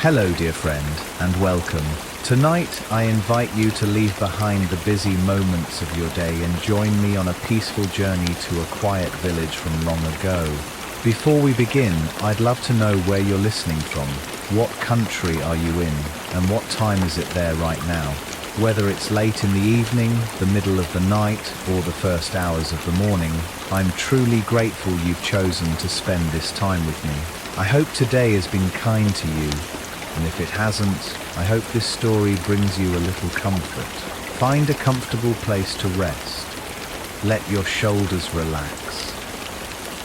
Hello, dear friend, and welcome. Tonight, I invite you to leave behind the busy moments of your day and join me on a peaceful journey to a quiet village from long ago. Before we begin, I'd love to know where you're listening from. What country are you in, and what time is it there right now? Whether it's late in the evening, the middle of the night, or the first hours of the morning, I'm truly grateful you've chosen to spend this time with me. I hope today has been kind to you, and if it hasn't, I hope this story brings you a little comfort. Find a comfortable place to rest. Let your shoulders relax.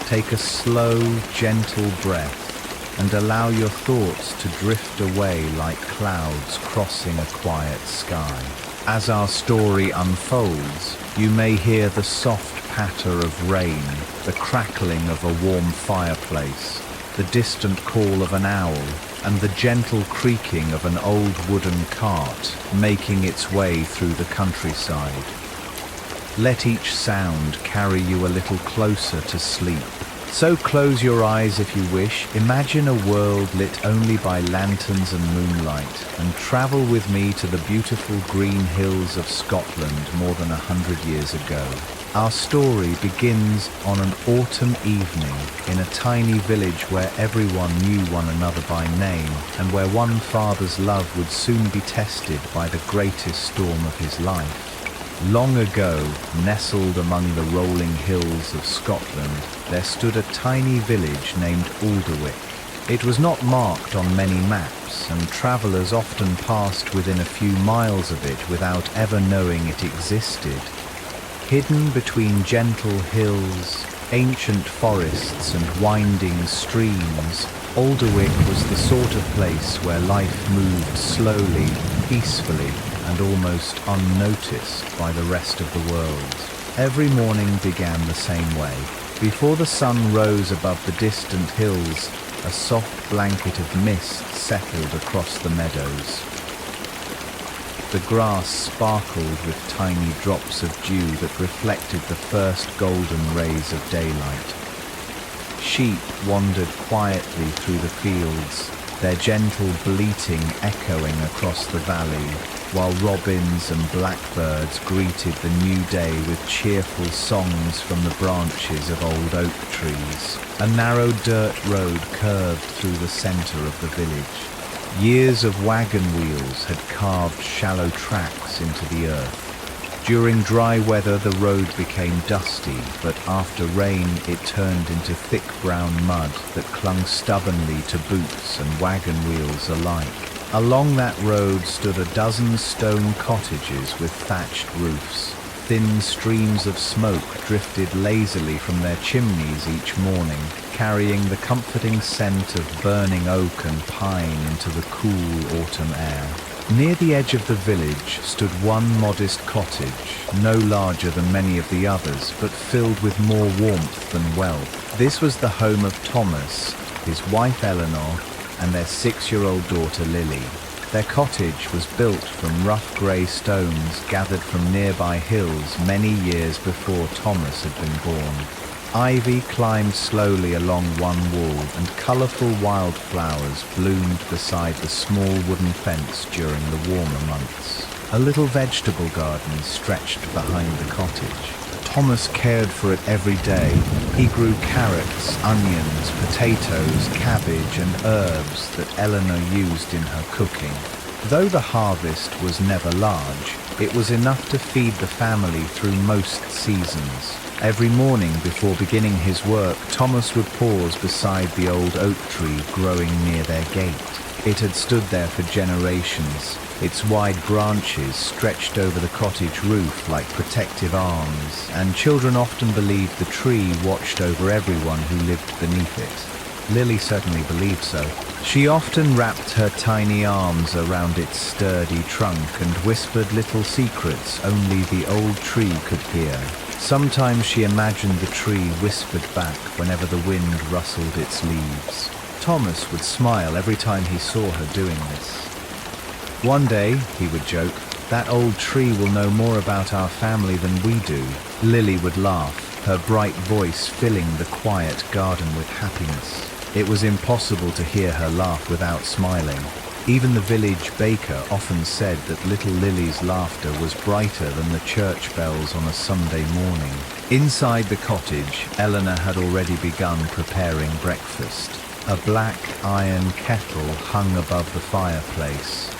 Take a slow, gentle breath and allow your thoughts to drift away like clouds crossing a quiet sky. As our story unfolds, you may hear the soft patter of rain, the crackling of a warm fireplace, the distant call of an owl, and the gentle creaking of an old wooden cart making its way through the countryside. Let each sound carry you a little closer to sleep. So close your eyes if you wish. Imagine a world lit only by lanterns and moonlight, and travel with me to the beautiful green hills of Scotland more than 100 years ago. Our story begins on an autumn evening in a tiny village where everyone knew one another by name, and where one father's love would soon be tested by the greatest storm of his life. Long ago, nestled among the rolling hills of Scotland, there stood a tiny village named Alderwick. It was not marked on many maps, and travellers often passed within a few miles of it without ever knowing it existed. Hidden between gentle hills, ancient forests and winding streams, Alderwick was the sort of place where life moved slowly, peacefully, and almost unnoticed by the rest of the world. Every morning began the same way. Before the sun rose above the distant hills, a soft blanket of mist settled across the meadows. The grass sparkled with tiny drops of dew that reflected the first golden rays of daylight. Sheep wandered quietly through the fields, their gentle bleating echoing across the valley, while robins and blackbirds greeted the new day with cheerful songs from the branches of old oak trees. A narrow dirt road curved through the centre of the village. Years of wagon wheels had carved shallow tracks into the earth. During dry weather the road became dusty, but after rain it turned into thick brown mud that clung stubbornly to boots and wagon wheels alike. Along that road stood a dozen stone cottages with thatched roofs. Thin streams of smoke drifted lazily from their chimneys each morning, carrying the comforting scent of burning oak and pine into the cool autumn air. Near the edge of the village stood one modest cottage, no larger than many of the others, but filled with more warmth than wealth. This was the home of Thomas, his wife Eleanor, and their 6-year-old daughter Lili. Their cottage was built from rough grey stones gathered from nearby hills many years before Thomas had been born. Ivy climbed slowly along one wall, and colourful wildflowers bloomed beside the small wooden fence during the warmer months. A little vegetable garden stretched behind the cottage. Thomas cared for it every day. He grew carrots, onions, potatoes, cabbage and herbs that Eleanor used in her cooking. Though the harvest was never large, it was enough to feed the family through most seasons. Every morning before beginning his work, Thomas would pause beside the old oak tree growing near their gate. It had stood there for generations. Its wide branches stretched over the cottage roof like protective arms, and children often believed the tree watched over everyone who lived beneath it. Lili certainly believed so. She often wrapped her tiny arms around its sturdy trunk and whispered little secrets only the old tree could hear. Sometimes she imagined the tree whispered back whenever the wind rustled its leaves. Thomas would smile every time he saw her doing this. One day, he would joke, that old tree will know more about our family than we do. Lili would laugh, her bright voice filling the quiet garden with happiness. It was impossible to hear her laugh without smiling. Even the village baker often said that little Lily's laughter was brighter than the church bells on a Sunday morning. Inside the cottage, Eleanor had already begun preparing breakfast. A black iron kettle hung above the fireplace.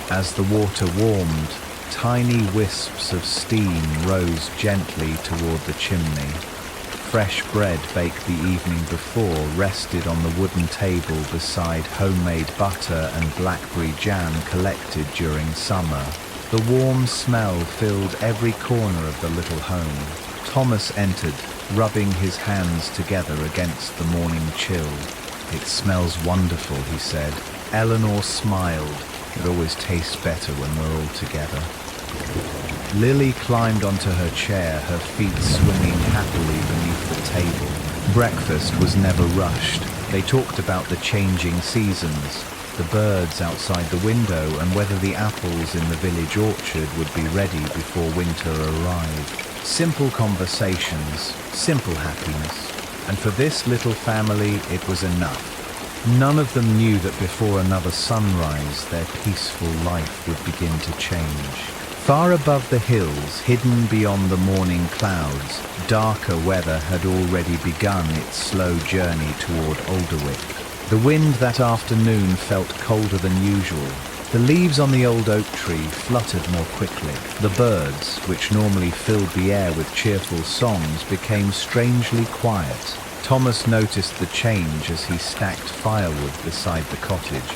As the water warmed, tiny wisps of steam rose gently toward the chimney. Fresh bread baked the evening before rested on the wooden table beside homemade butter and blackberry jam collected during summer. The warm smell filled every corner of the little home. Thomas entered, rubbing his hands together against the morning chill. "It smells wonderful," he said. Eleanor smiled. "It always tastes better when we're all together." Lili climbed onto her chair, her feet swinging happily beneath the table. Breakfast was never rushed. They talked about the changing seasons, the birds outside the window, and whether the apples in the village orchard would be ready before winter arrived. Simple conversations, simple happiness. And for this little family, it was enough. None of them knew that before another sunrise, their peaceful life would begin to change. Far above the hills, hidden beyond the morning clouds, darker weather had already begun its slow journey toward Alderwick. The wind that afternoon felt colder than usual. The leaves on the old oak tree fluttered more quickly. The birds, which normally filled the air with cheerful songs, became strangely quiet. Thomas noticed the change as he stacked firewood beside the cottage.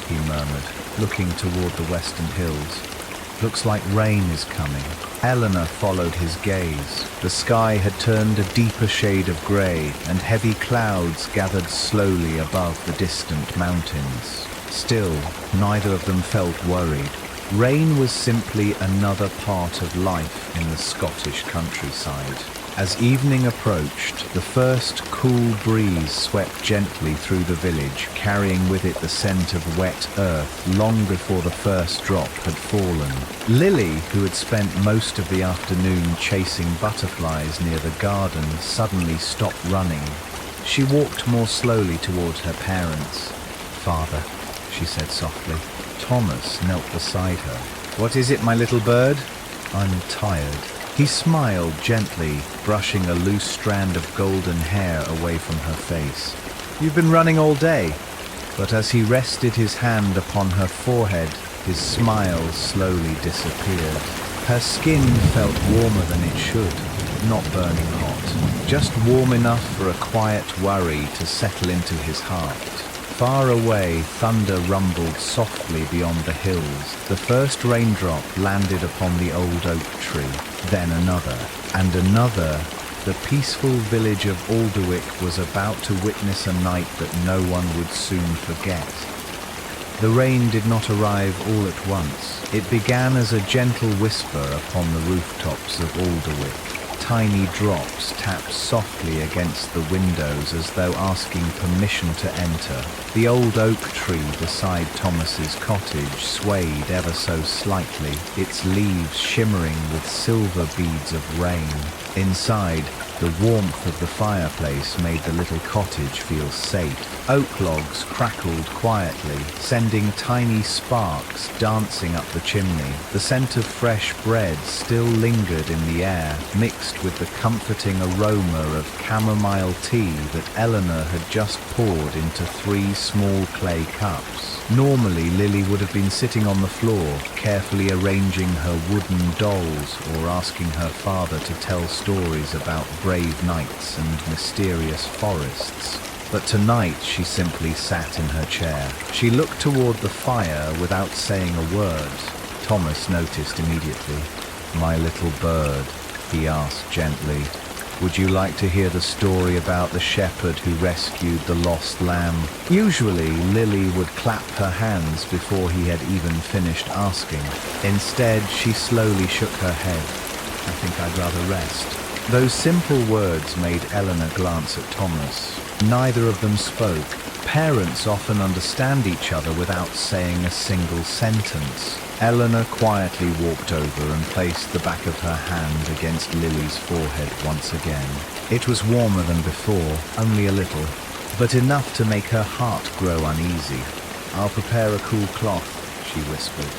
He murmured, looking toward the western hills. "Looks like rain is coming." Eleanor followed his gaze. The sky had turned a deeper shade of grey, and heavy clouds gathered slowly above the distant mountains. Still, neither of them felt worried. Rain was simply another part of life in the Scottish countryside. As evening approached, the first cool breeze swept gently through the village, carrying with it the scent of wet earth long before the first drop had fallen. Lili, who had spent most of the afternoon chasing butterflies near the garden, suddenly stopped running. She walked more slowly towards her parents. "Father," she said softly. Thomas knelt beside her. "What is it, my little bird?" "I'm tired." He smiled gently, brushing a loose strand of golden hair away from her face. "You've been running all day." But as he rested his hand upon her forehead, his smile slowly disappeared. Her skin felt warmer than it should, not burning hot, just warm enough for a quiet worry to settle into his heart. Far away, thunder rumbled softly beyond the hills. The first raindrop landed upon the old oak tree, then another, and another. The peaceful village of Alderwick was about to witness a night that no one would soon forget. The rain did not arrive all at once. It began as a gentle whisper upon the rooftops of Alderwick. Tiny drops tapped softly against the windows as though asking permission to enter. The old oak tree beside Thomas's cottage swayed ever so slightly, its leaves shimmering with silver beads of rain. Inside, the warmth of the fireplace made the little cottage feel safe. Oak logs crackled quietly, sending tiny sparks dancing up the chimney. The scent of fresh bread still lingered in the air, mixed with the comforting aroma of chamomile tea that Eleanor had just poured into 3 small clay cups. Normally, Lili would have been sitting on the floor, carefully arranging her wooden dolls or asking her father to tell stories about brave knights and mysterious forests. But tonight she simply sat in her chair. She looked toward the fire without saying a word. Thomas noticed immediately. "My little bird," he asked gently, "would you like to hear the story about the shepherd who rescued the lost lamb?" Usually, Lili would clap her hands before he had even finished asking. Instead, she slowly shook her head. "I think I'd rather rest." Those simple words made Eleanor glance at Thomas. Neither of them spoke. Parents often understand each other without saying a single sentence. Eleanor quietly walked over and placed the back of her hand against Lili's forehead once again. It was warmer than before, only a little, but enough to make her heart grow uneasy. I'll prepare a cool cloth, she whispered.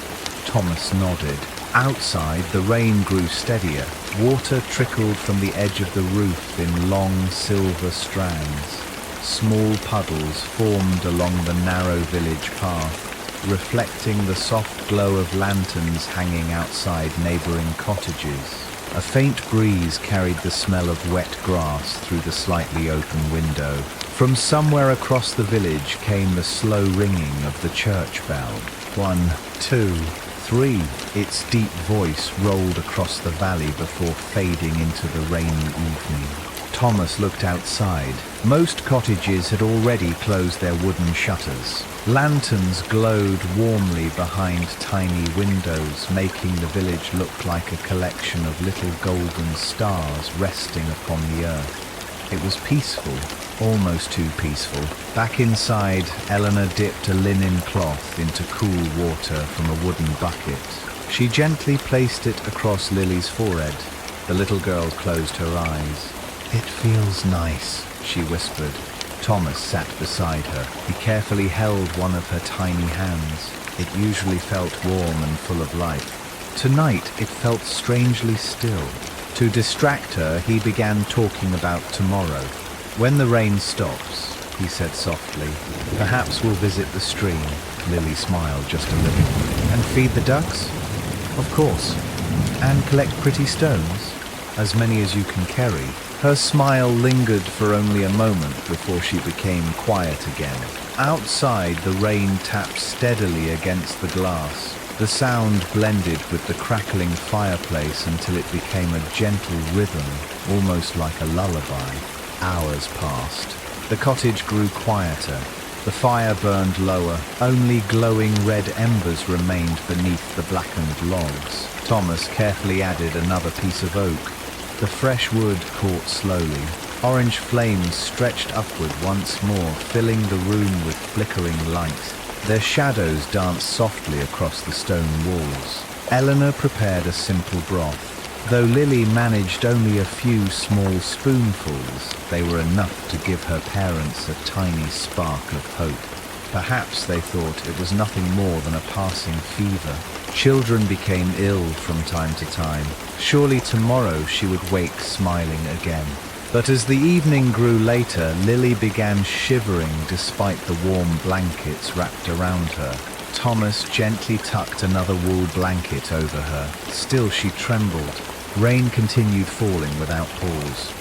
Thomas nodded. Outside, the rain grew steadier. Water trickled from the edge of the roof in long silver strands. Small puddles formed along the narrow village path, reflecting the soft glow of lanterns hanging outside neighboring cottages. A faint breeze carried the smell of wet grass through the slightly open window. From somewhere across the village came the slow ringing of the church bell. 1, 2, 3. Its deep voice rolled across the valley before fading into the rainy evening. Thomas looked outside. Most cottages had already closed their wooden shutters. Lanterns glowed warmly behind tiny windows, making the village look like a collection of little golden stars resting upon the earth. It was peaceful, almost too peaceful. Back inside, Eleanor dipped a linen cloth into cool water from a wooden bucket. She gently placed it across Lily's forehead. The little girl closed her eyes. "It feels nice," she whispered. Thomas sat beside her. He carefully held one of her tiny hands. It usually felt warm and full of life. Tonight, it felt strangely still. To distract her, he began talking about tomorrow. "When the rain stops," he said softly, "perhaps we'll visit the stream." Lily smiled just a little. "And feed the ducks?" "Of course. And collect pretty stones? As many as you can carry." Her smile lingered for only a moment before she became quiet again. Outside, the rain tapped steadily against the glass. The sound blended with the crackling fireplace until it became a gentle rhythm, almost like a lullaby. Hours passed. The cottage grew quieter. The fire burned lower. Only glowing red embers remained beneath the blackened logs. Thomas carefully added another piece of oak. The fresh wood caught slowly. Orange flames stretched upward once more, filling the room with flickering light. Their shadows danced softly across the stone walls. Eleanor prepared a simple broth. Though Lily managed only a few small spoonfuls, they were enough to give her parents a tiny spark of hope. Perhaps they thought it was nothing more than a passing fever. Children became ill from time to time. Surely tomorrow she would wake smiling again. But as the evening grew later, Lily began shivering despite the warm blankets wrapped around her. Thomas gently tucked another wool blanket over her. Still she trembled. Rain continued falling without pause.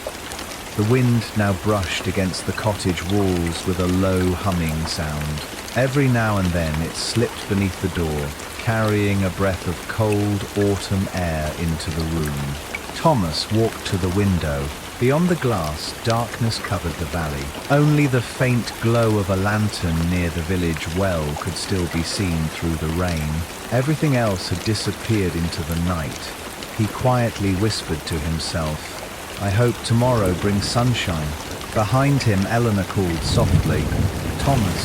The wind now brushed against the cottage walls with a low humming sound. Every now and then it slipped beneath the door, carrying a breath of cold autumn air into the room. Thomas walked to the window. Beyond the glass, darkness covered the valley. Only the faint glow of a lantern near the village well could still be seen through the rain. Everything else had disappeared into the night. He quietly whispered to himself, "I hope tomorrow brings sunshine." Behind him, Eleanor called softly, "Thomas."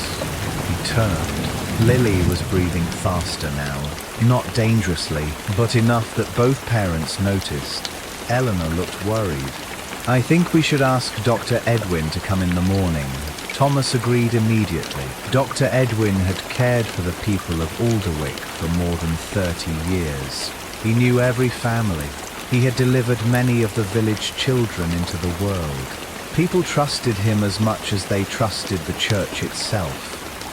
He turned. Lily was breathing faster now. Not dangerously, but enough that both parents noticed. Eleanor looked worried. "I think we should ask Dr. Edwin to come in the morning." Thomas agreed immediately. Dr. Edwin had cared for the people of Alderwick for more than 30 years. He knew every family. He had delivered many of the village children into the world. People trusted him as much as they trusted the church itself.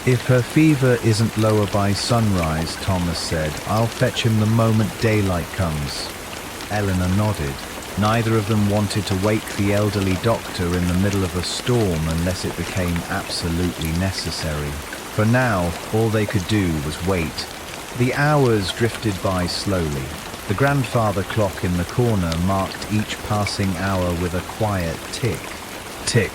"If her fever isn't lower by sunrise," Thomas said, "I'll fetch him the moment daylight comes." Eleanor nodded. Neither of them wanted to wake the elderly doctor in the middle of a storm unless it became absolutely necessary. For now, all they could do was wait. The hours drifted by slowly. The grandfather clock in the corner marked each passing hour with a quiet tick. Tick,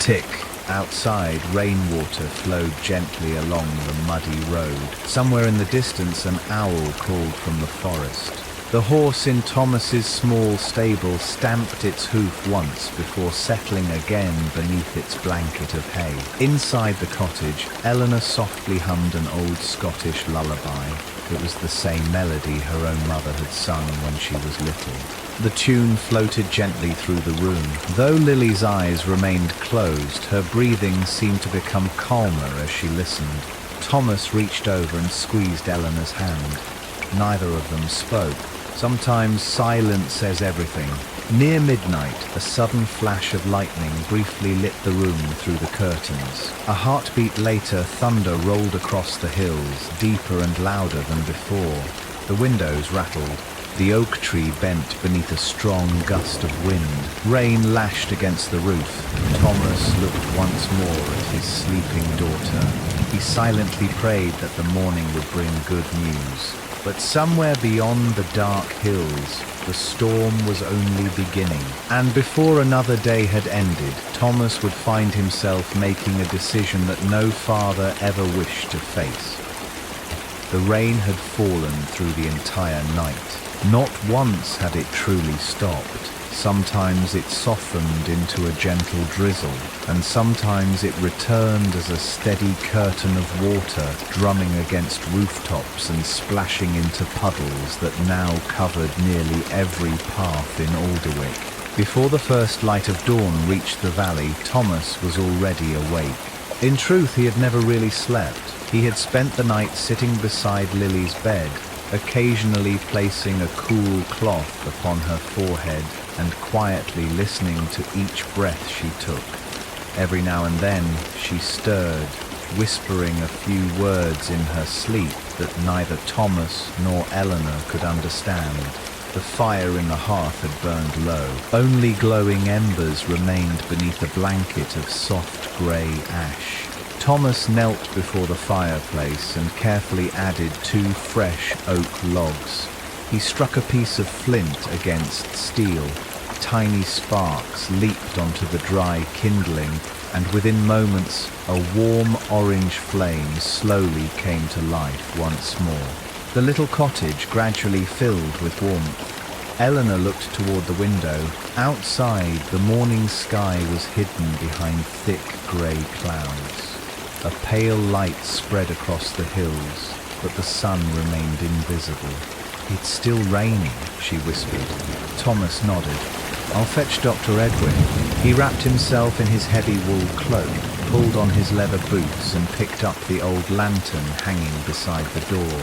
tick. Outside, rainwater flowed gently along the muddy road. Somewhere in the distance, an owl called from the forest. The horse in Thomas's small stable stamped its hoof once before settling again beneath its blanket of hay. Inside the cottage, Eleanor softly hummed an old Scottish lullaby. It was the same melody her own mother had sung when she was little. The tune floated gently through the room. Though Lily's eyes remained closed, her breathing seemed to become calmer as she listened. Thomas reached over and squeezed Eleanor's hand. Neither of them spoke. Sometimes silence says everything. Near midnight, a sudden flash of lightning briefly lit the room through the curtains. A heartbeat later, thunder rolled across the hills, deeper and louder than before. The windows rattled. The oak tree bent beneath a strong gust of wind. Rain lashed against the roof. Thomas looked once more at his sleeping daughter. He silently prayed that the morning would bring good news. But somewhere beyond the dark hills, the storm was only beginning. And before another day had ended, Thomas would find himself making a decision that no father ever wished to face. The rain had fallen through the entire night. Not once had it truly stopped. Sometimes it softened into a gentle drizzle, and sometimes it returned as a steady curtain of water, drumming against rooftops and splashing into puddles that now covered nearly every path in Alderwick. Before the first light of dawn reached the valley, Thomas was already awake. In truth, he had never really slept. He had spent the night sitting beside Lili's bed, occasionally placing a cool cloth upon her forehead and quietly listening to each breath she took. Every now and then she stirred, whispering a few words in her sleep that neither Thomas nor Eleanor could understand. The fire in the hearth had burned low. Only glowing embers remained beneath a blanket of soft grey ash. Thomas knelt before the fireplace and carefully added 2 fresh oak logs. He struck a piece of flint against steel. Tiny sparks leaped onto the dry kindling, and within moments a warm orange flame slowly came to life once more. The little cottage gradually filled with warmth. Eleanor looked toward the window. Outside, the morning sky was hidden behind thick grey clouds. A pale light spread across the hills, but the sun remained invisible. "It's still raining," she whispered. Thomas nodded. "I'll fetch Dr. Edwin." He wrapped himself in his heavy wool cloak, pulled on his leather boots and picked up the old lantern hanging beside the door.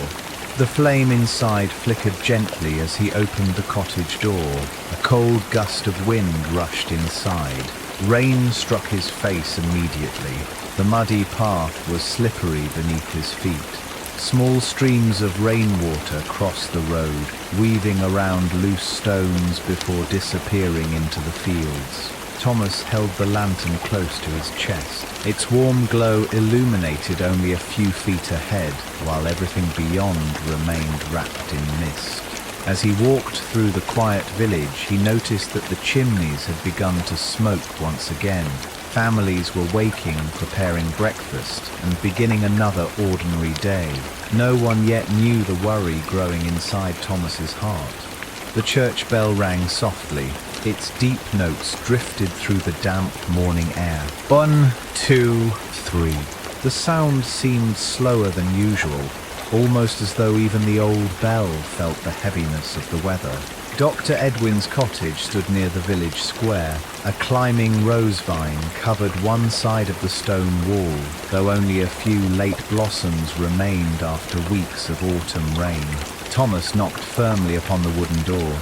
The flame inside flickered gently as he opened the cottage door. A cold gust of wind rushed inside. Rain struck his face immediately. The muddy path was slippery beneath his feet. Small streams of rainwater crossed the road, weaving around loose stones before disappearing into the fields. Thomas held the lantern close to his chest. Its warm glow illuminated only a few feet ahead, while everything beyond remained wrapped in mist. As he walked through the quiet village, he noticed that the chimneys had begun to smoke once again. Families were waking, preparing breakfast, and beginning another ordinary day. No one yet knew the worry growing inside Thomas's heart. The church bell rang softly. Its deep notes drifted through the damp morning air. 1, 2, 3. The sound seemed slower than usual, almost as though even the old bell felt the heaviness of the weather. Dr. Edwin's cottage stood near the village square. A climbing rose vine covered one side of the stone wall, though only a few late blossoms remained after weeks of autumn rain. Thomas knocked firmly upon the wooden door.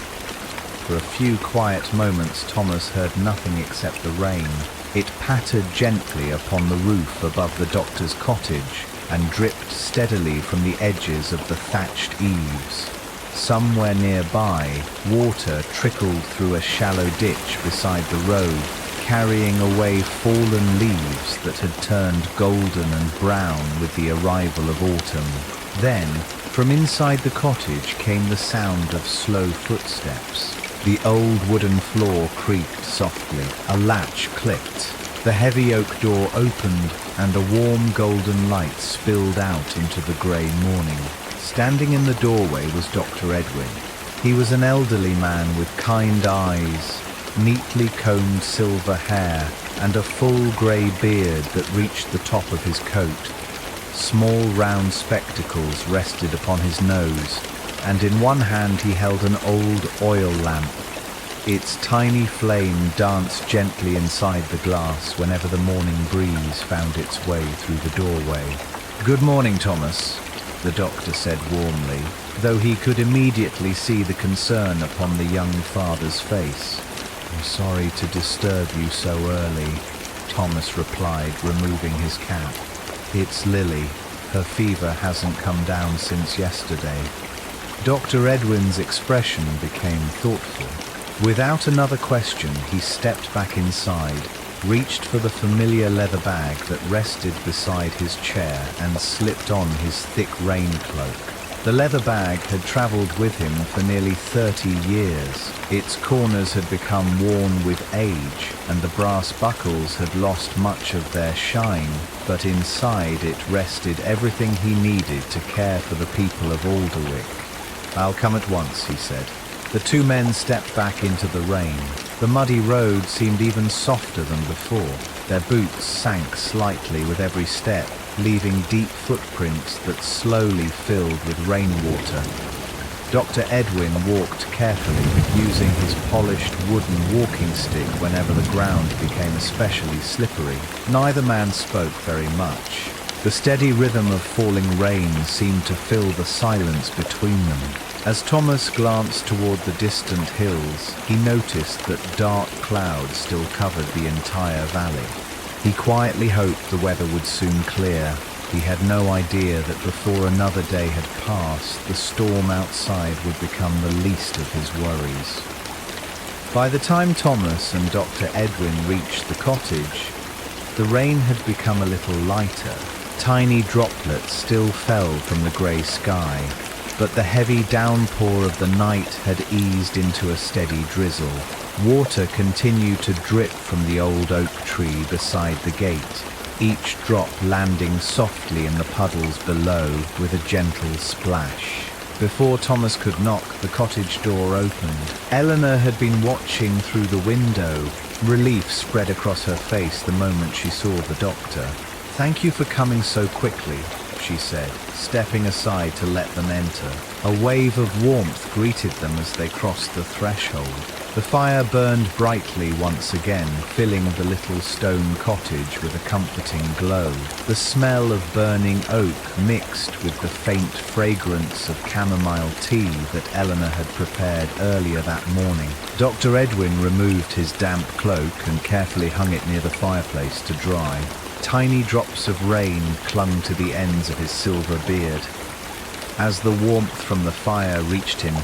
For a few quiet moments Thomas heard nothing except the rain. It pattered gently upon the roof above the doctor's cottage and dripped steadily from the edges of the thatched eaves. Somewhere nearby, water trickled through a shallow ditch beside the road, carrying away fallen leaves that had turned golden and brown with the arrival of autumn. Then, from inside the cottage came the sound of slow footsteps. The old wooden floor creaked softly. A latch clicked. The heavy oak door opened, and a warm golden light spilled out into the grey morning. Standing in the doorway was Dr. Edwin. He was an elderly man with kind eyes, neatly combed silver hair, and a full grey beard that reached the top of his coat. Small round spectacles rested upon his nose, and in one hand he held an old oil lamp. Its tiny flame danced gently inside the glass whenever the morning breeze found its way through the doorway. "Good morning, Thomas," the doctor said warmly, though he could immediately see the concern upon the young father's face. "I'm sorry to disturb you so early," Thomas replied, removing his cap. "It's Lili. Her fever hasn't come down since yesterday." Dr. Edwin's expression became thoughtful. Without another question, he stepped back inside, reached for the familiar leather bag that rested beside his chair, and slipped on his thick rain cloak. The leather bag had traveled with him for nearly 30 years. Its corners had become worn with age, and the brass buckles had lost much of their shine, but inside it rested everything he needed to care for the people of Alderwick. "I'll come at once," he said. The two men stepped back into the rain. The muddy road seemed even softer than before. Their boots sank slightly with every step, leaving deep footprints that slowly filled with rainwater. Dr. Edwin walked carefully, using his polished wooden walking stick whenever the ground became especially slippery. Neither man spoke very much. The steady rhythm of falling rain seemed to fill the silence between them. As Thomas glanced toward the distant hills, he noticed that dark clouds still covered the entire valley. He quietly hoped the weather would soon clear. He had no idea that before another day had passed, the storm outside would become the least of his worries. By the time Thomas and Dr. Edwin reached the cottage, the rain had become a little lighter. Tiny droplets still fell from the grey sky, but the heavy downpour of the night had eased into a steady drizzle. Water continued to drip from the old oak tree beside the gate, each drop landing softly in the puddles below with a gentle splash. Before Thomas could knock, the cottage door opened. Eleanor had been watching through the window. Relief spread across her face the moment she saw the doctor. "Thank you for coming so quickly," she said, stepping aside to let them enter. A wave of warmth greeted them as they crossed the threshold. The fire burned brightly once again, filling the little stone cottage with a comforting glow. The smell of burning oak mixed with the faint fragrance of chamomile tea that Eleanor had prepared earlier that morning. Dr. Edwin removed his damp cloak and carefully hung it near the fireplace to dry. Tiny drops of rain clung to the ends of his silver beard. As the warmth from the fire reached him,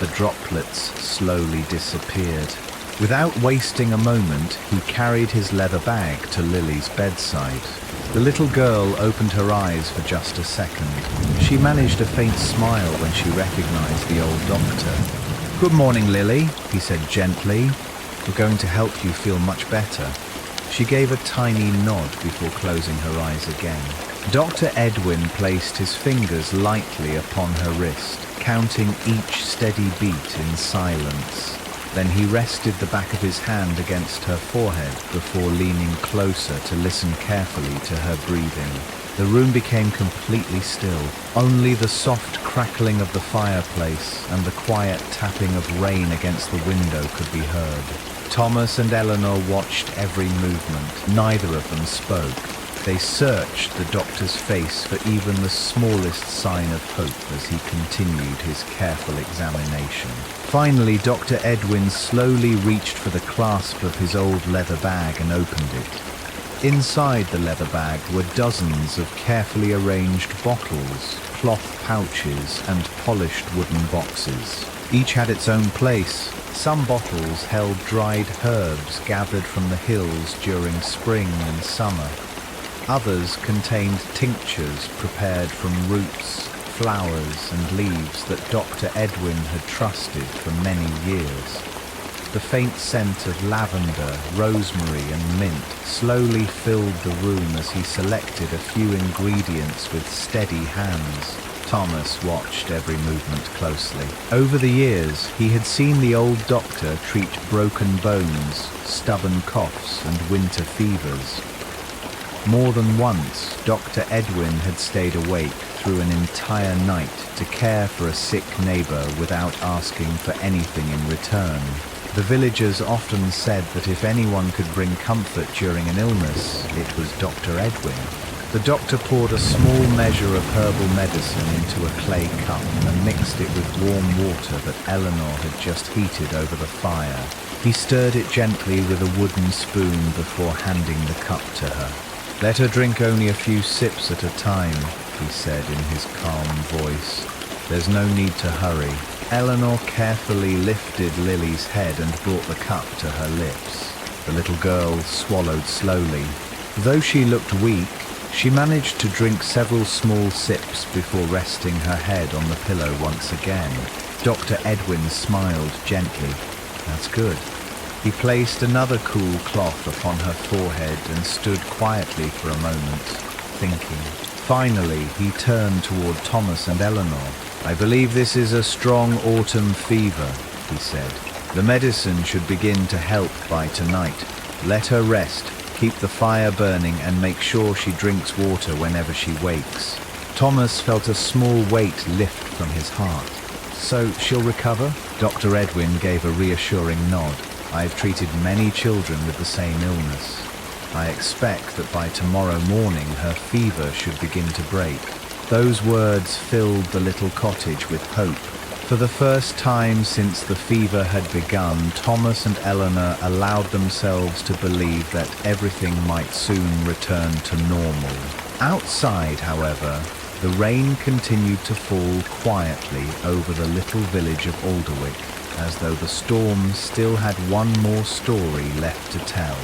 the droplets slowly disappeared. Without wasting a moment, he carried his leather bag to Lili's bedside. The little girl opened her eyes for just a second. She managed a faint smile when she recognized the old doctor. "Good morning, Lili," he said gently. "We're going to help you feel much better." She gave a tiny nod before closing her eyes again. Dr. Edwin placed his fingers lightly upon her wrist, counting each steady beat in silence. Then he rested the back of his hand against her forehead before leaning closer to listen carefully to her breathing. The room became completely still. Only the soft crackling of the fireplace and the quiet tapping of rain against the window could be heard. Thomas and Eleanor watched every movement. Neither of them spoke. They searched the doctor's face for even the smallest sign of hope as he continued his careful examination. Finally, Dr. Edwin slowly reached for the clasp of his old leather bag and opened it. Inside the leather bag were dozens of carefully arranged bottles, cloth pouches, and polished wooden boxes. Each had its own place. Some bottles held dried herbs gathered from the hills during spring and summer. Others contained tinctures prepared from roots, flowers, and leaves that Dr. Edwin had trusted for many years. The faint scent of lavender, rosemary, and mint slowly filled the room as he selected a few ingredients with steady hands. Thomas watched every movement closely. Over the years, he had seen the old doctor treat broken bones, stubborn coughs, and winter fevers. More than once, Dr. Edwin had stayed awake through an entire night to care for a sick neighbor without asking for anything in return. The villagers often said that if anyone could bring comfort during an illness, it was Dr. Edwin. The doctor poured a small measure of herbal medicine into a clay cup and mixed it with warm water that Eleanor had just heated over the fire. He stirred it gently with a wooden spoon before handing the cup to her. "Let her drink only a few sips at a time," he said in his calm voice. "There's no need to hurry." Eleanor carefully lifted Lily's head and brought the cup to her lips. The little girl swallowed slowly. Though she looked weak, she managed to drink several small sips before resting her head on the pillow once again. Dr. Edwin smiled gently. "That's good." He placed another cool cloth upon her forehead and stood quietly for a moment, thinking. Finally, he turned toward Thomas and Eleanor. "I believe this is a strong autumn fever," he said. "The medicine should begin to help by tonight. Let her rest, keep the fire burning, and make sure she drinks water whenever she wakes." Thomas felt a small weight lift from his heart. "So she'll recover?" Dr. Edwin gave a reassuring nod. "I've treated many children with the same illness. I expect that by tomorrow morning her fever should begin to break." Those words filled the little cottage with hope. For the first time since the fever had begun, Thomas and Eleanor allowed themselves to believe that everything might soon return to normal. Outside, however, the rain continued to fall quietly over the little village of Alderwick, as though the storm still had one more story left to tell.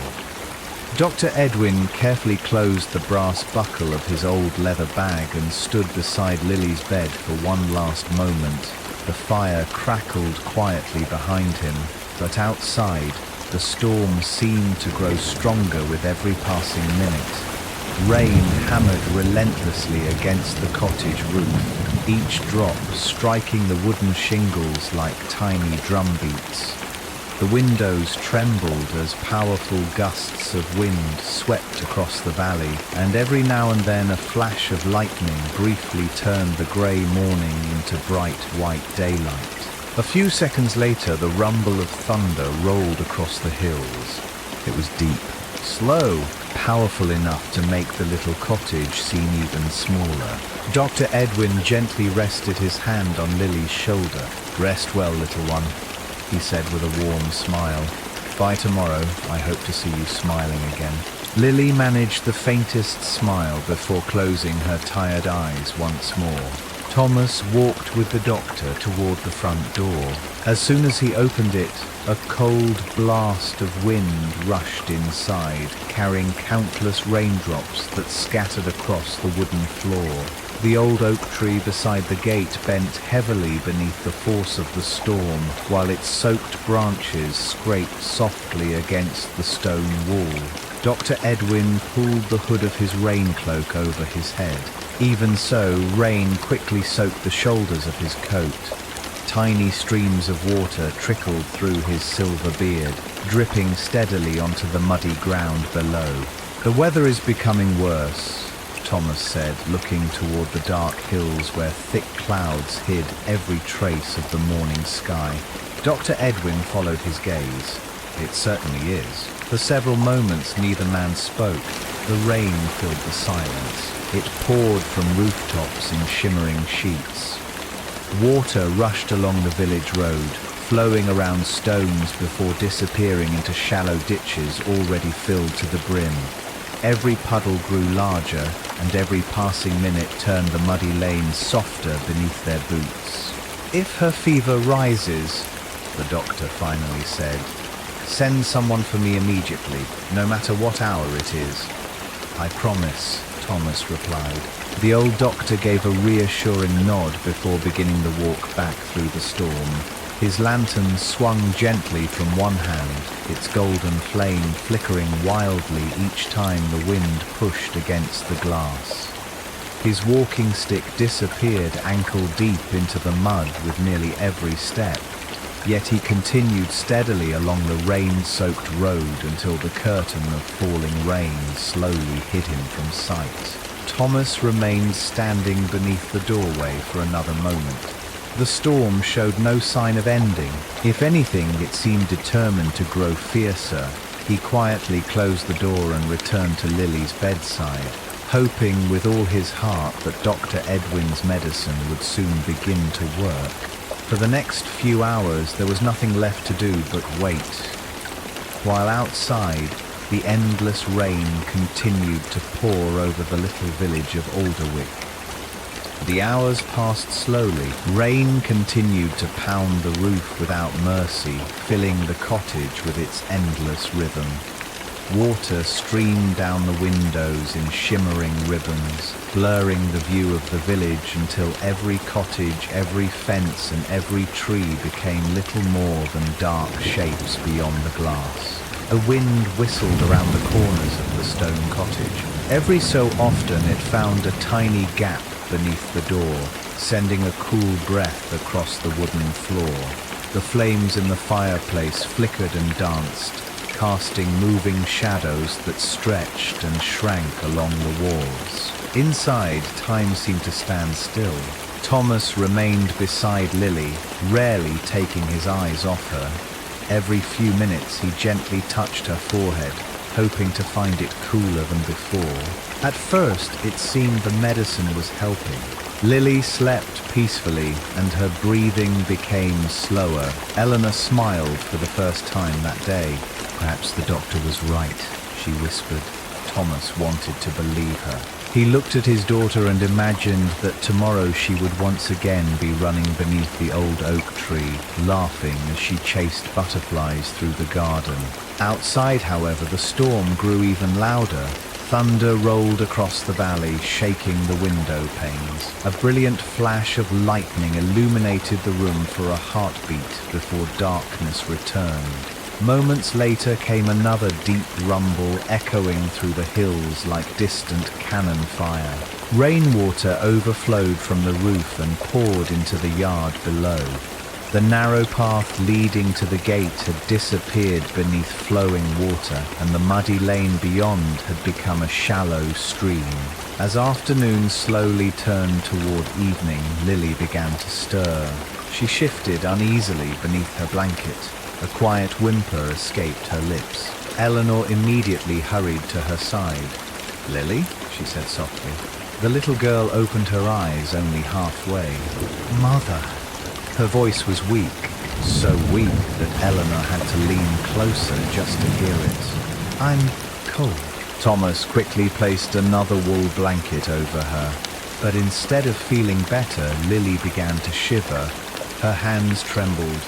Dr. Edwin carefully closed the brass buckle of his old leather bag and stood beside Lily's bed for one last moment. The fire crackled quietly behind him, but outside, the storm seemed to grow stronger with every passing minute. Rain hammered relentlessly against the cottage roof, each drop striking the wooden shingles like tiny drum beats. The windows trembled as powerful gusts of wind swept across the valley, and every now and then a flash of lightning briefly turned the grey morning into bright white daylight. A few seconds later, the rumble of thunder rolled across the hills. It was deep, slow, powerful enough to make the little cottage seem even smaller. Dr. Edwin gently rested his hand on Lily's shoulder. "Rest well, little one," he said with a warm smile. "By tomorrow, I hope to see you smiling again." Lili managed the faintest smile before closing her tired eyes once more. Thomas walked with the doctor toward the front door. As soon as he opened it, a cold blast of wind rushed inside, carrying countless raindrops that scattered across the wooden floor. The old oak tree beside the gate bent heavily beneath the force of the storm, while its soaked branches scraped softly against the stone wall. Dr. Edwin pulled the hood of his rain cloak over his head. Even so, rain quickly soaked the shoulders of his coat. Tiny streams of water trickled through his silver beard, dripping steadily onto the muddy ground below. "The weather is becoming worse," Thomas said, looking toward the dark hills where thick clouds hid every trace of the morning sky. Dr. Edwin followed his gaze. "It certainly is." For several moments neither man spoke. The rain filled the silence. It poured from rooftops in shimmering sheets. Water rushed along the village road, flowing around stones before disappearing into shallow ditches already filled to the brim. Every puddle grew larger, and every passing minute turned the muddy lanes softer beneath their boots. "If her fever rises," the doctor finally said, "send someone for me immediately, no matter what hour it is." "I promise," Thomas replied. The old doctor gave a reassuring nod before beginning the walk back through the storm. His lantern swung gently from one hand, its golden flame flickering wildly each time the wind pushed against the glass. His walking stick disappeared ankle-deep into the mud with nearly every step, yet he continued steadily along the rain-soaked road until the curtain of falling rain slowly hid him from sight. Thomas remained standing beneath the doorway for another moment. The storm showed no sign of ending. If anything, it seemed determined to grow fiercer. He quietly closed the door and returned to Lily's bedside. hoping with all his heart that Dr. Edwin's medicine would soon begin to work. For the next few hours there was nothing left to do but wait, while outside the endless rain continued to pour over the little village of Alderwick. The hours passed slowly. Rain continued to pound the roof without mercy, filling the cottage with its endless rhythm. Water streamed down the windows in shimmering ribbons, blurring the view of the village until every cottage, every fence and every tree became little more than dark shapes beyond the glass. A wind whistled around the corners of the stone cottage. Every so often it found a tiny gap beneath the door, sending a cool breath across the wooden floor. The flames in the fireplace flickered and danced, casting moving shadows that stretched and shrank along the walls. Inside, time seemed to stand still. Thomas remained beside Lili, rarely taking his eyes off her. Every few minutes he gently touched her forehead, hoping to find it cooler than before. At first it seemed the medicine was helping. Lili slept peacefully and her breathing became slower. Eleanor smiled for the first time that day. Perhaps the doctor was right, she whispered. Thomas wanted to believe her. He looked at his daughter and imagined that tomorrow she would once again be running beneath the old oak tree, laughing as she chased butterflies through the garden. Outside, however, the storm grew even louder. Thunder rolled across the valley, shaking the window panes. A brilliant flash of lightning illuminated the room for a heartbeat before darkness returned. Moments later came another deep rumble echoing through the hills like distant cannon fire. Rainwater overflowed from the roof and poured into the yard below. The narrow path leading to the gate had disappeared beneath flowing water, and the muddy lane beyond had become a shallow stream. As afternoon slowly turned toward evening, Lili began to stir. She shifted uneasily beneath her blanket. A quiet whimper escaped her lips. Eleanor immediately hurried to her side. "Lili?" she said softly. The little girl opened her eyes only halfway. "Mother." Her voice was weak, so weak that Eleanor had to lean closer just to hear it. "I'm cold." Thomas quickly placed another wool blanket over her, but instead of feeling better, Lili began to shiver. Her hands trembled.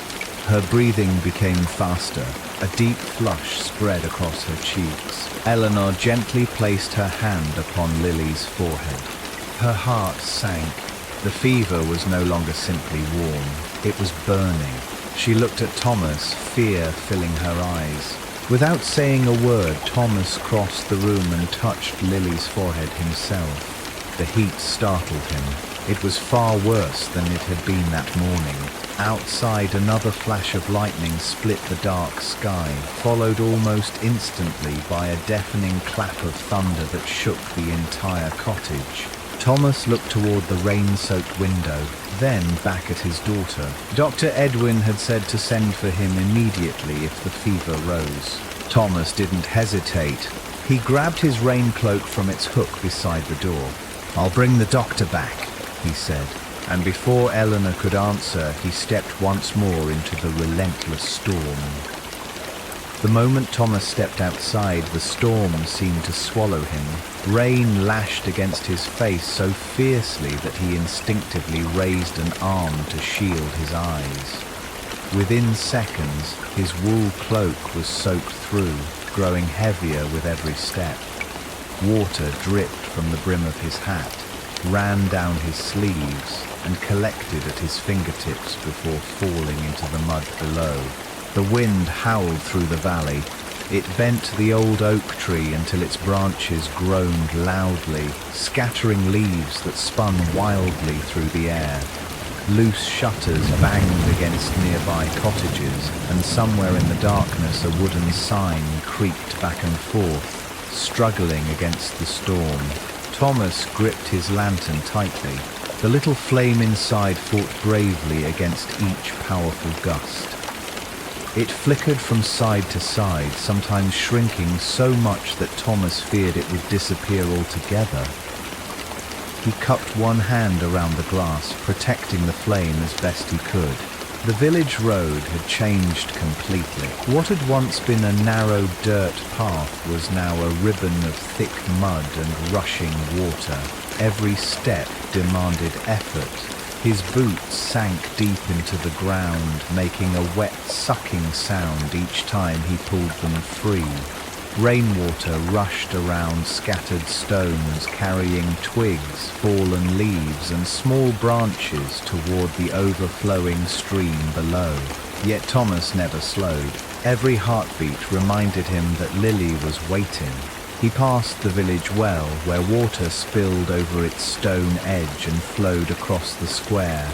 Her breathing became faster. A deep flush spread across her cheeks. Eleanor gently placed her hand upon Lili's forehead. Her heart sank. The fever was no longer simply warm. It was burning. She looked at Thomas, fear filling her eyes. Without saying a word, Thomas crossed the room and touched Lili's forehead himself. The heat startled him. It was far worse than it had been that morning. Outside, another flash of lightning split the dark sky, followed almost instantly by a deafening clap of thunder that shook the entire cottage. Thomas looked toward the rain-soaked window, then back at his daughter. Dr. Edwin had said to send for him immediately if the fever rose. Thomas didn't hesitate. He grabbed his rain cloak from its hook beside the door. "I'll bring the doctor back," he said. And before Eleanor could answer, he stepped once more into the relentless storm. The moment Thomas stepped outside, the storm seemed to swallow him. Rain lashed against his face so fiercely that he instinctively raised an arm to shield his eyes. Within seconds, his wool cloak was soaked through, growing heavier with every step. Water dripped from the brim of his hat, ran down his sleeves, and collected at his fingertips before falling into the mud below. The wind howled through the valley. It bent the old oak tree until its branches groaned loudly, scattering leaves that spun wildly through the air. Loose shutters banged against nearby cottages, and somewhere in the darkness a wooden sign creaked back and forth, struggling against the storm. Thomas gripped his lantern tightly. The little flame inside fought bravely against each powerful gust. It flickered from side to side, sometimes shrinking so much that Thomas feared it would disappear altogether. He cupped one hand around the glass, protecting the flame as best he could. The village road had changed completely. What had once been a narrow dirt path was now a ribbon of thick mud and rushing water. Every step demanded effort. His boots sank deep into the ground, making a wet, sucking sound each time he pulled them free. Rainwater rushed around scattered stones, carrying twigs, fallen leaves, and small branches toward the overflowing stream below. Yet Thomas never slowed. Every heartbeat reminded him that Lili was waiting. He passed the village well, where water spilled over its stone edge and flowed across the square.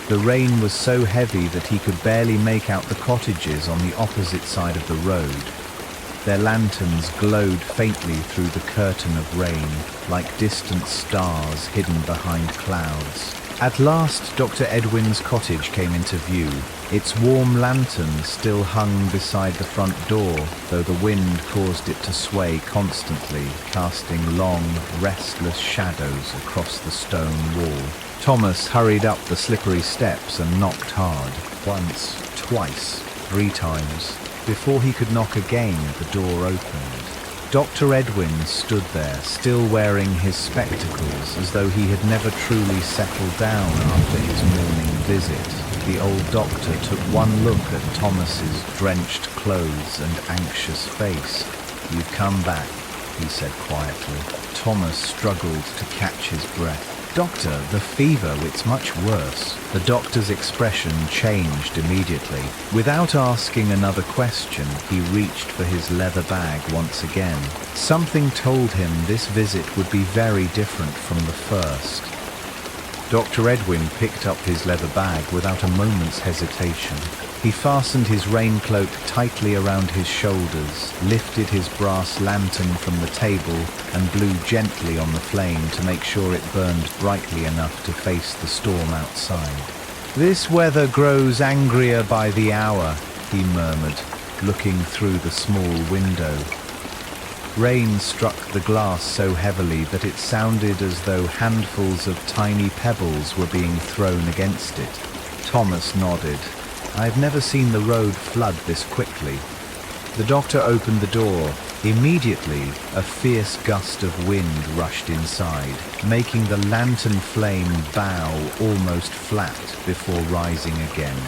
The rain was so heavy that he could barely make out the cottages on the opposite side of the road. Their lanterns glowed faintly through the curtain of rain, like distant stars hidden behind clouds. At last, Dr. Edwin's cottage came into view. Its warm lantern still hung beside the front door, though the wind caused it to sway constantly, casting long, restless shadows across the stone wall. Thomas hurried up the slippery steps and knocked hard. Once, twice, 3 times. Before he could knock again, the door opened. Dr. Edwin stood there, still wearing his spectacles, as though he had never truly settled down after his morning visit. The old doctor took one look at Thomas's drenched clothes and anxious face. "You've come back," he said quietly. Thomas struggled to catch his breath. "Doctor, the fever, it's much worse." The doctor's expression changed immediately. Without asking another question, he reached for his leather bag once again. Something told him this visit would be very different from the first. Dr. Edwin picked up his leather bag without a moment's hesitation. He fastened his raincoat tightly around his shoulders, lifted his brass lantern from the table, and blew gently on the flame to make sure it burned brightly enough to face the storm outside. "This weather grows angrier by the hour," he murmured, looking through the small window. Rain struck the glass so heavily that it sounded as though handfuls of tiny pebbles were being thrown against it. Thomas nodded. "I've never seen the road flood this quickly." The doctor opened the door. Immediately, a fierce gust of wind rushed inside, making the lantern flame bow almost flat before rising again.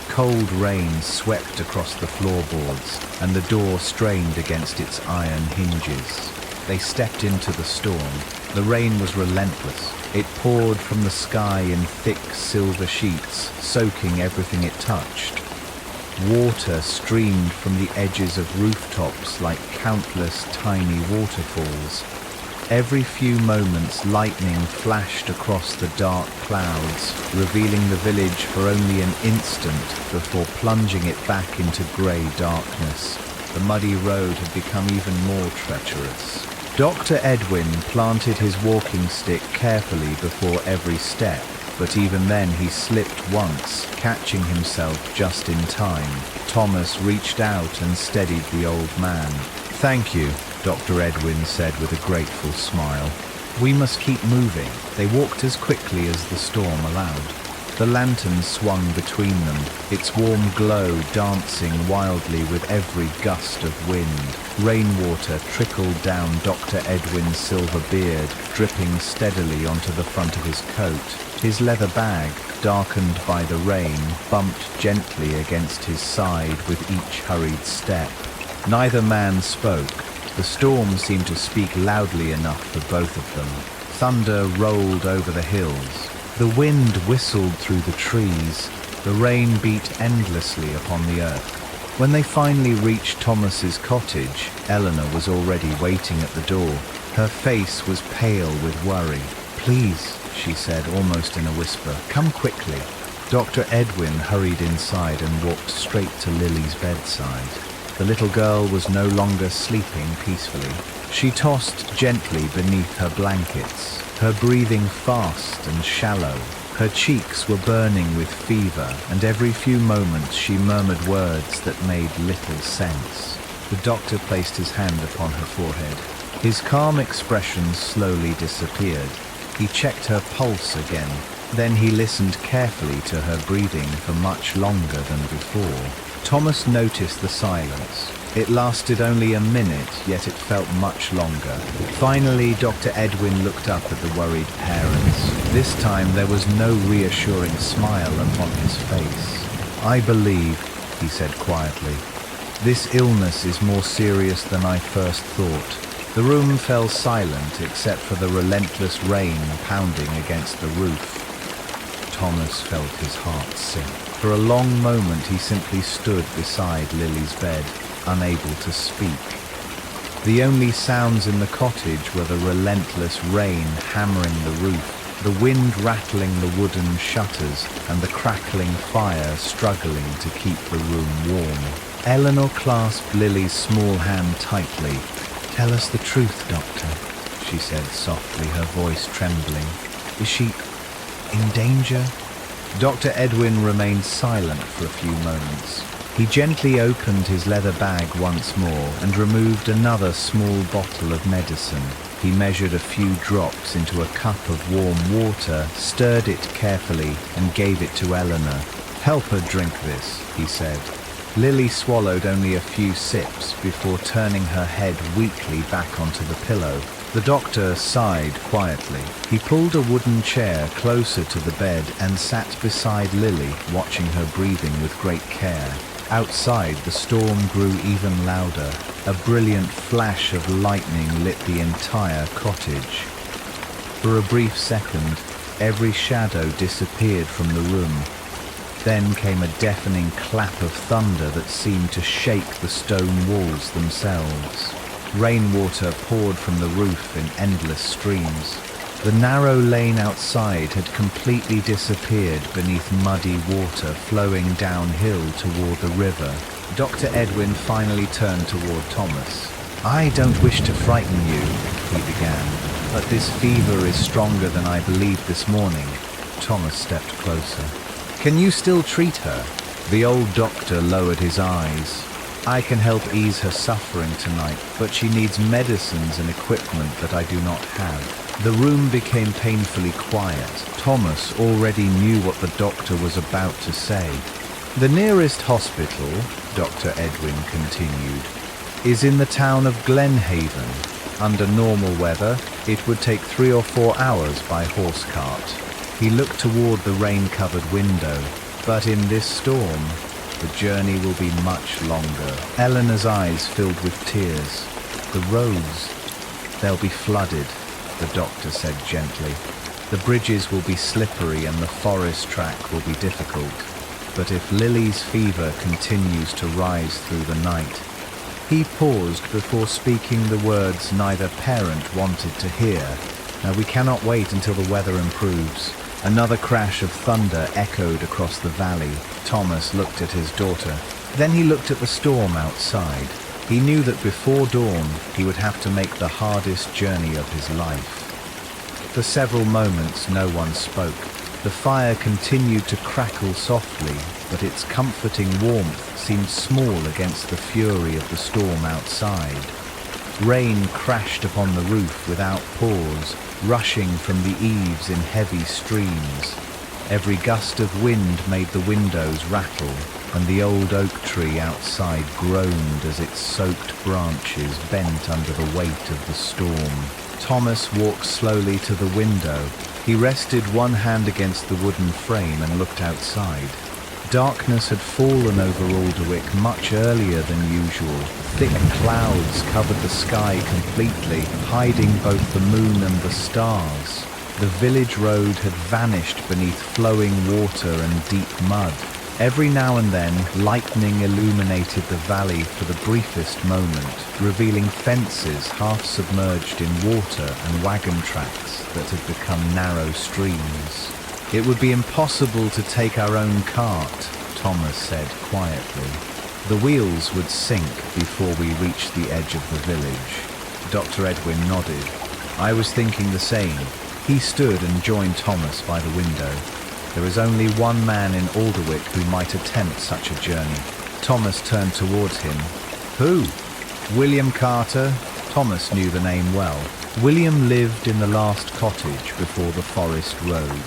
Cold rain swept across the floorboards, and the door strained against its iron hinges. They stepped into the storm. The rain was relentless. It poured from the sky in thick silver sheets, soaking everything it touched. Water streamed from the edges of rooftops like countless tiny waterfalls. Every few moments, lightning flashed across the dark clouds, revealing the village for only an instant before plunging it back into grey darkness. The muddy road had become even more treacherous. Dr. Edwin planted his walking stick carefully before every step, but even then he slipped once, catching himself just in time. Thomas reached out and steadied the old man. "Thank you," Dr. Edwin said with a grateful smile. "We must keep moving." They walked as quickly as the storm allowed. The lantern swung between them, its warm glow dancing wildly with every gust of wind. Rainwater trickled down Dr. Edwin's silver beard, dripping steadily onto the front of his coat. His leather bag, darkened by the rain, bumped gently against his side with each hurried step. Neither man spoke. The storm seemed to speak loudly enough for both of them. Thunder rolled over the hills. The wind whistled through the trees. The rain beat endlessly upon the earth. When they finally reached Thomas's cottage, Eleanor was already waiting at the door. Her face was pale with worry. "Please," she said, almost in a whisper, "come quickly." Dr. Edwin hurried inside and walked straight to Lili's bedside. The little girl was no longer sleeping peacefully. She tossed gently beneath her blankets, her breathing fast and shallow. Her cheeks were burning with fever, and every few moments she murmured words that made little sense. The doctor placed his hand upon her forehead. His calm expression slowly disappeared. He checked her pulse again. Then he listened carefully to her breathing for much longer than before. Thomas noticed the silence. It lasted only a minute, yet it felt much longer. Finally, Dr. Edwin looked up at the worried parents. This time there was no reassuring smile upon his face. "I believe," he said quietly, "this illness is more serious than I first thought." The room fell silent except for the relentless rain pounding against the roof. Thomas felt his heart sink. For a long moment he simply stood beside Lili's bed, unable to speak. The only sounds in the cottage were the relentless rain hammering the roof, the wind rattling the wooden shutters, and the crackling fire struggling to keep the room warm. Eleanor clasped Lily's small hand tightly. "Tell us the truth, Doctor," she said softly, her voice trembling. "Is she in danger?" Dr. Edwin remained silent for a few moments. He gently opened his leather bag once more and removed another small bottle of medicine. He measured a few drops into a cup of warm water, stirred it carefully, and gave it to Eleanor. "Help her drink this," he said. Lily swallowed only a few sips before turning her head weakly back onto the pillow. The doctor sighed quietly. He pulled a wooden chair closer to the bed and sat beside Lily, watching her breathing with great care. Outside, the storm grew even louder. A brilliant flash of lightning lit the entire cottage. For a brief second, every shadow disappeared from the room. Then came a deafening clap of thunder that seemed to shake the stone walls themselves. Rainwater poured from the roof in endless streams. The narrow lane outside had completely disappeared beneath muddy water flowing downhill toward the river. Dr. Edwin finally turned toward Thomas. "I don't wish to frighten you," he began, "but this fever is stronger than I believed this morning." Thomas stepped closer. "Can you still treat her?" The old doctor lowered his eyes. "I can help ease her suffering tonight, but she needs medicines and equipment that I do not have." The room became painfully quiet. Thomas already knew what the doctor was about to say. "The nearest hospital," Dr. Edwin continued, "is in the town of Glenhaven. Under normal weather, it would take 3 or 4 hours by horse cart." He looked toward the rain-covered window. "But in this storm, the journey will be much longer." Eleanor's eyes filled with tears. "The roads, they'll be flooded," the doctor said gently. "The bridges will be slippery and the forest track will be difficult. But if Lily's fever continues to rise through the night..." He paused before speaking the words neither parent wanted to hear. "Now we cannot wait until the weather improves." Another crash of thunder echoed across the valley. Thomas looked at his daughter. Then he looked at the storm outside. He knew that before dawn he would have to make the hardest journey of his life. For several moments no one spoke. The fire continued to crackle softly, but its comforting warmth seemed small against the fury of the storm outside. Rain crashed upon the roof without pause, rushing from the eaves in heavy streams. Every gust of wind made the windows rattle, and the old oak tree outside groaned as its soaked branches bent under the weight of the storm. Thomas walked slowly to the window. He rested one hand against the wooden frame and looked outside. Darkness had fallen over Alderwick much earlier than usual. Thick clouds covered the sky completely, hiding both the moon and the stars. The village road had vanished beneath flowing water and deep mud. Every now and then, lightning illuminated the valley for the briefest moment, revealing fences half submerged in water and wagon tracks that had become narrow streams. "It would be impossible to take our own cart," Thomas said quietly. "The wheels would sink before we reached the edge of the village." Dr. Edwin nodded. "I was thinking the same." He stood and joined Thomas by the window. There is only one man in Alderwick who might attempt such a journey. Thomas turned towards him. Who? William Carter? Thomas knew the name well. William lived in the last cottage before the forest road.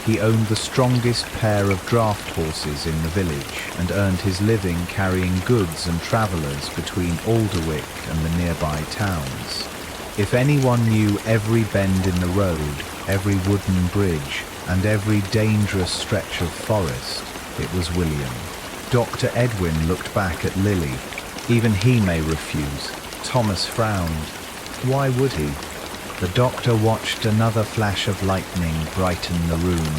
He owned the strongest pair of draft horses in the village and earned his living carrying goods and travellers between Alderwick and the nearby towns. If anyone knew every bend in the road, every wooden bridge, and every dangerous stretch of forest, it was William. Dr. Edwin looked back at Lili. Even he may refuse. Thomas frowned. Why would he? The doctor watched another flash of lightning brighten the room.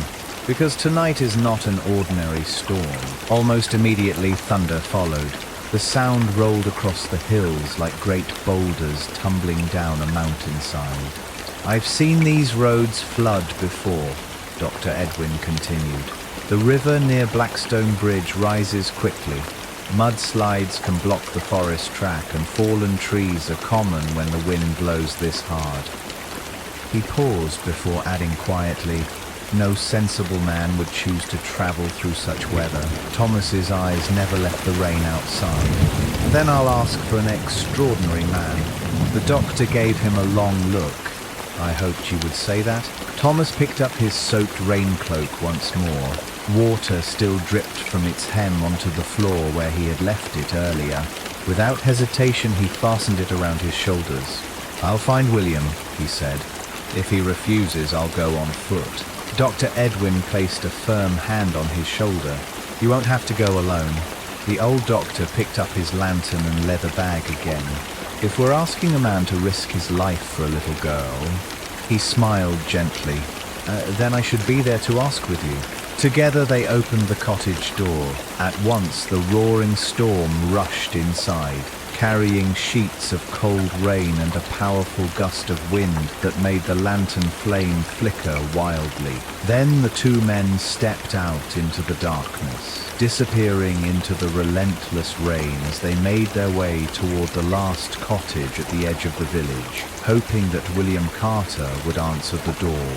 Because tonight is not an ordinary storm. Almost immediately, thunder followed. The sound rolled across the hills like great boulders tumbling down a mountainside. I've seen these roads flood before, Dr. Edwin continued. The river near Blackstone Bridge rises quickly. Mudslides can block the forest track, and fallen trees are common when the wind blows this hard. He paused before adding quietly, no sensible man would choose to travel through such weather. Thomas's eyes never left the rain outside. Then I'll ask for an extraordinary man. The doctor gave him a long look. I hoped you would say that. Thomas picked up his soaked raincoat once more. Water still dripped from its hem onto the floor where he had left it earlier. Without hesitation, he fastened it around his shoulders. I'll find William, he said. If he refuses, I'll go on foot. Dr. Edwin placed a firm hand on his shoulder. You won't have to go alone. The old doctor picked up his lantern and leather bag again. If we're asking a man to risk his life for a little girl, he smiled gently. Then I should be there to ask with you. Together they opened the cottage door. At once the roaring storm rushed inside, carrying sheets of cold rain and a powerful gust of wind that made the lantern flame flicker wildly. Then the two men stepped out into the darkness, disappearing into the relentless rain as they made their way toward the last cottage at the edge of the village, hoping that William Carter would answer the door.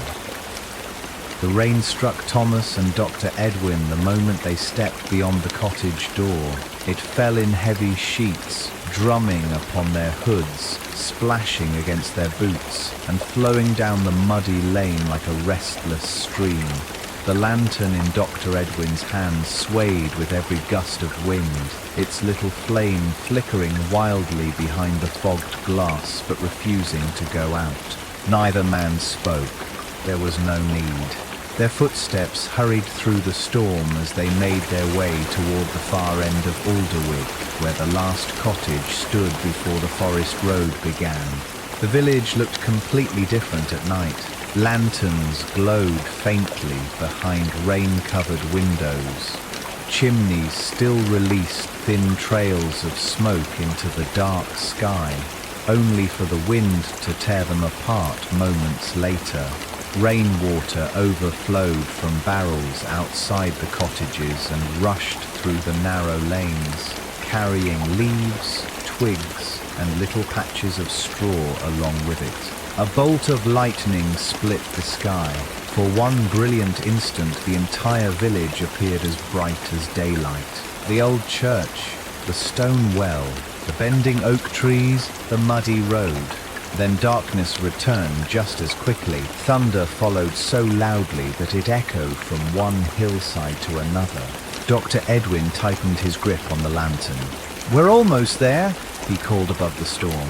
The rain struck Thomas and Dr. Edwin the moment they stepped beyond the cottage door. It fell in heavy sheets, drumming upon their hoods, splashing against their boots, and flowing down the muddy lane like a restless stream. The lantern in Dr. Edwin's hand swayed with every gust of wind, its little flame flickering wildly behind the fogged glass but refusing to go out. Neither man spoke. There was no need. Their footsteps hurried through the storm as they made their way toward the far end of Alderwick, where the last cottage stood before the forest road began. The village looked completely different at night. Lanterns glowed faintly behind rain-covered windows. Chimneys still released thin trails of smoke into the dark sky, only for the wind to tear them apart moments later. Rainwater overflowed from barrels outside the cottages and rushed through the narrow lanes, carrying leaves, twigs, and little patches of straw along with it. A bolt of lightning split the sky. For one brilliant instant, the entire village appeared as bright as daylight. The old church, the stone well, the bending oak trees, the muddy road. Then darkness returned just as quickly. Thunder followed so loudly that it echoed from one hillside to another. Dr. Edwin tightened his grip on the lantern. "We're almost there," he called above the storm.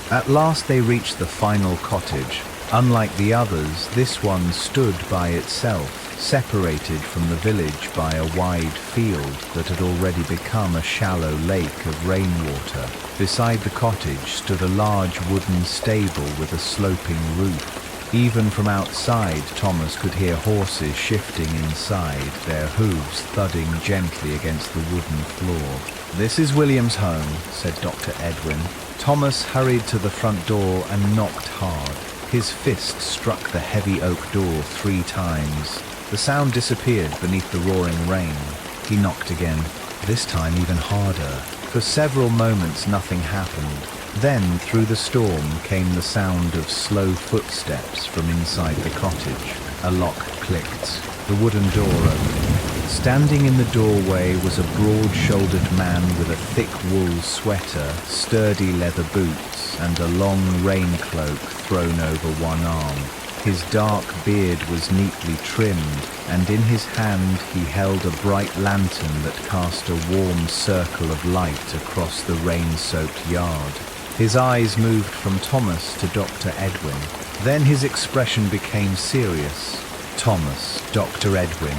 At last they reached the final cottage. Unlike the others, this one stood by itself, separated from the village by a wide field that had already become a shallow lake of rainwater. Beside the cottage stood a large wooden stable with a sloping roof. Even from outside, Thomas could hear horses shifting inside, their hooves thudding gently against the wooden floor. "This is William's home," said Dr. Edwin. Thomas hurried to the front door and knocked hard. His fist struck the heavy oak door 3 times. The sound disappeared beneath the roaring rain. He knocked again, this time even harder. For several moments nothing happened. Then, through the storm, came the sound of slow footsteps from inside the cottage. A lock clicked. The wooden door opened. Standing in the doorway was a broad-shouldered man with a thick wool sweater, sturdy leather boots, and a long rain cloak thrown over one arm. His dark beard was neatly trimmed, and in his hand he held a bright lantern that cast a warm circle of light across the rain-soaked yard. His eyes moved from Thomas to Dr. Edwin. Then his expression became serious. "Thomas, Dr. Edwin,"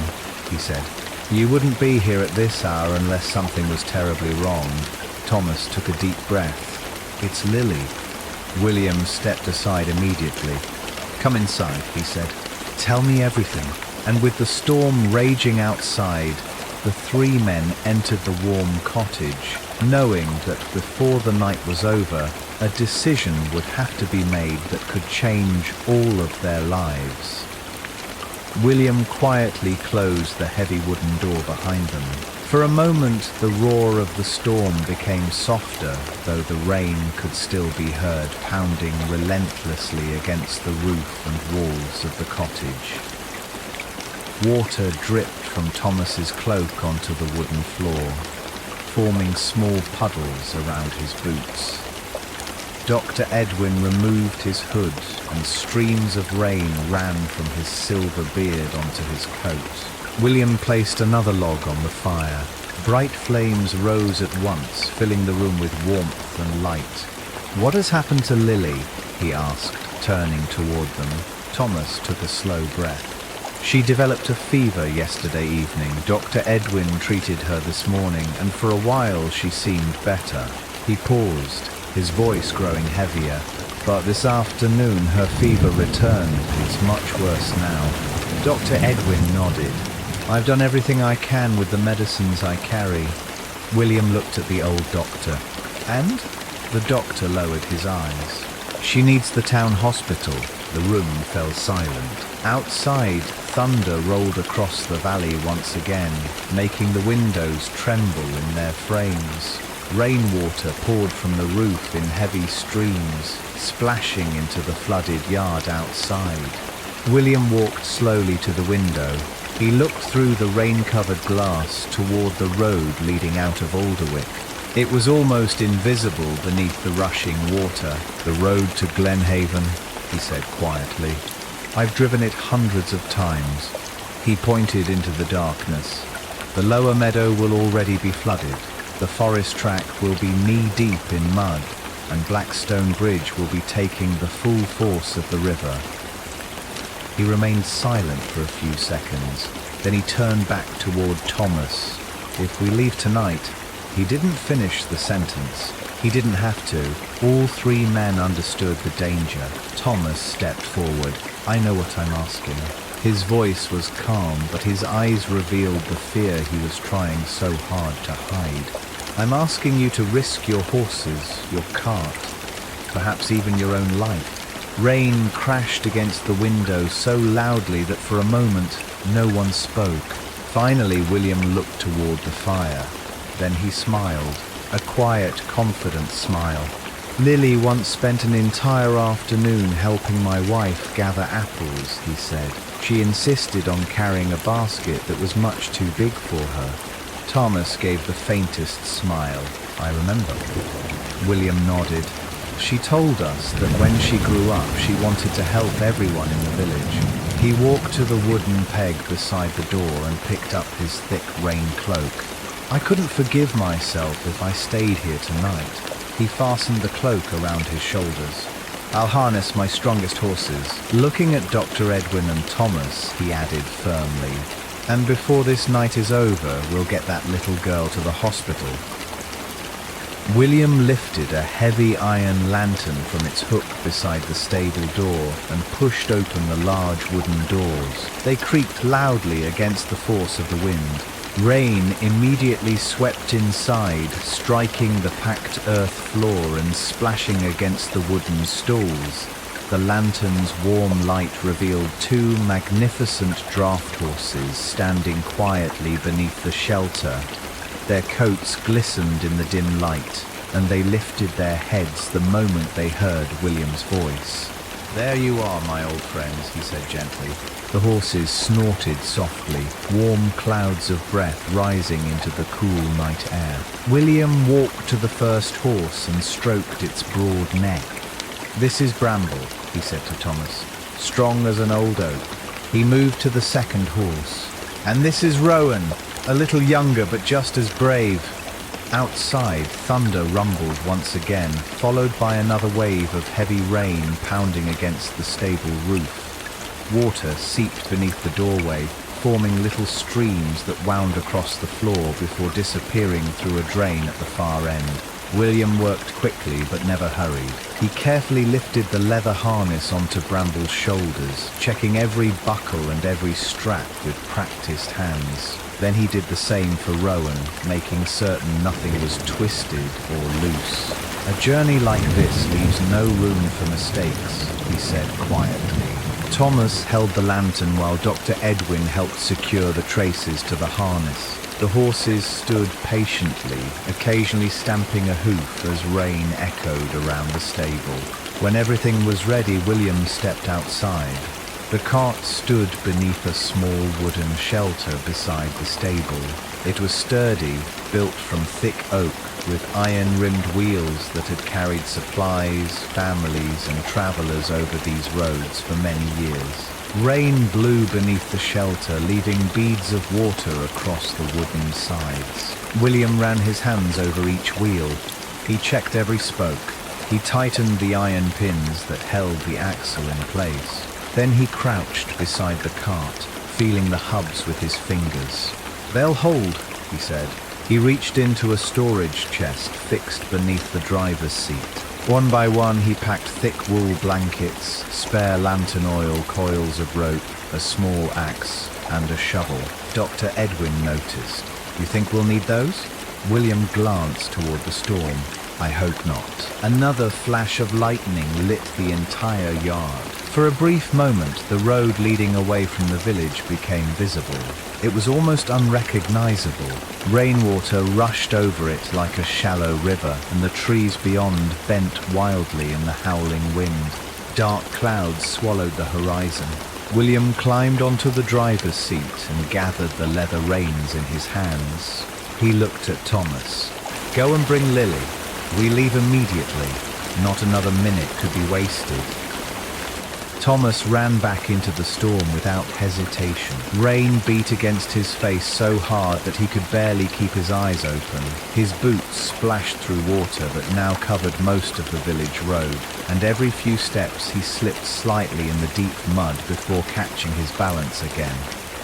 he said. "You wouldn't be here at this hour unless something was terribly wrong." Thomas took a deep breath. "It's Lili." William stepped aside immediately. "Come inside," he said. "Tell me everything." And with the storm raging outside, the three men entered the warm cottage, knowing that before the night was over, a decision would have to be made that could change all of their lives. William quietly closed the heavy wooden door behind them. For a moment, the roar of the storm became softer, though the rain could still be heard pounding relentlessly against the roof and walls of the cottage. Water dripped from Thomas's cloak onto the wooden floor, forming small puddles around his boots. Dr. Edwin removed his hood, and streams of rain ran from his silver beard onto his coat. William placed another log on the fire. Bright flames rose at once, filling the room with warmth and light. "What has happened to Lili?" he asked, turning toward them. Thomas took a slow breath. "She developed a fever yesterday evening. Dr. Edwin treated her this morning, and for a while she seemed better." He paused, his voice growing heavier. "But this afternoon her fever returned. It's much worse now." Dr. Edwin nodded. "I've done everything I can with the medicines I carry." William looked at the old doctor. "And?" The doctor lowered his eyes. "She needs the town hospital." The room fell silent. Outside, thunder rolled across the valley once again, making the windows tremble in their frames. Rainwater poured from the roof in heavy streams, splashing into the flooded yard outside. William walked slowly to the window. He looked through the rain-covered glass toward the road leading out of Alderwick. It was almost invisible beneath the rushing water. "The road to Glenhaven," he said quietly. "I've driven it hundreds of times." He pointed into the darkness. "The lower meadow will already be flooded. The forest track will be knee-deep in mud, and Blackstone Bridge will be taking the full force of the river." He remained silent for a few seconds. Then he turned back toward Thomas. "If we leave tonight..." He didn't finish the sentence. He didn't have to. All three men understood the danger. Thomas stepped forward. "I know what I'm asking." His voice was calm, but his eyes revealed the fear he was trying so hard to hide. "I'm asking you to risk your horses, your cart, perhaps even your own life." Rain crashed against the window so loudly that for a moment no one spoke. Finally, William looked toward the fire. Then he smiled, a quiet, confident smile. "Lili once spent an entire afternoon helping my wife gather apples," he said. "She insisted on carrying a basket that was much too big for her." Thomas gave the faintest smile. "I remember." William nodded. "She told us that when she grew up, she wanted to help everyone in the village." He walked to the wooden peg beside the door and picked up his thick rain cloak. "I couldn't forgive myself if I stayed here tonight." He fastened the cloak around his shoulders. "I'll harness my strongest horses." Looking at Dr. Edwin and Thomas, he added firmly, "And before this night is over, we'll get that little girl to the hospital." William lifted a heavy iron lantern from its hook beside the stable door and pushed open the large wooden doors. They creaked loudly against the force of the wind. Rain immediately swept inside, striking the packed earth floor and splashing against the wooden stalls. The lantern's warm light revealed two magnificent draft horses standing quietly beneath the shelter. Their coats glistened in the dim light, and they lifted their heads the moment they heard William's voice. There you are, my old friends, he said gently. The horses snorted softly, warm clouds of breath rising into the cool night air. William walked to the first horse and stroked its broad neck. This is Bramble, he said to Thomas, strong as an old oak. He moved to the second horse. And this is Rowan, a little younger but just as brave. Outside, thunder rumbled once again, followed by another wave of heavy rain pounding against the stable roof. Water seeped beneath the doorway, forming little streams that wound across the floor before disappearing through a drain at the far end. William worked quickly but never hurried. He carefully lifted the leather harness onto Bramble's shoulders, checking every buckle and every strap with practiced hands. Then he did the same for Rowan, making certain nothing was twisted or loose. A journey like this leaves no room for mistakes, he said quietly. Thomas held the lantern while Dr. Edwin helped secure the traces to the harness. The horses stood patiently, occasionally stamping a hoof as rain echoed around the stable. When everything was ready, William stepped outside. The cart stood beneath a small wooden shelter beside the stable. It was sturdy, built from thick oak, with iron-rimmed wheels that had carried supplies, families and travellers over these roads for many years. Rain blew beneath the shelter, leaving beads of water across the wooden sides. William ran his hands over each wheel. He checked every spoke. He tightened the iron pins that held the axle in place. Then he crouched beside the cart, feeling the hubs with his fingers. "They'll hold," he said. He reached into a storage chest fixed beneath the driver's seat. One by one, he packed thick wool blankets, spare lantern oil, coils of rope, a small axe, and a shovel. Dr. Edwin noticed. "You think we'll need those?" William glanced toward the storm. "I hope not." Another flash of lightning lit the entire yard. For a brief moment, the road leading away from the village became visible. It was almost unrecognizable. Rainwater rushed over it like a shallow river, and the trees beyond bent wildly in the howling wind. Dark clouds swallowed the horizon. William climbed onto the driver's seat and gathered the leather reins in his hands. He looked at Thomas. "Go and bring Lili. We leave immediately. Not another minute could be wasted." Thomas ran back into the storm without hesitation. Rain beat against his face so hard that he could barely keep his eyes open. His boots splashed through water that now covered most of the village road, and every few steps he slipped slightly in the deep mud before catching his balance again.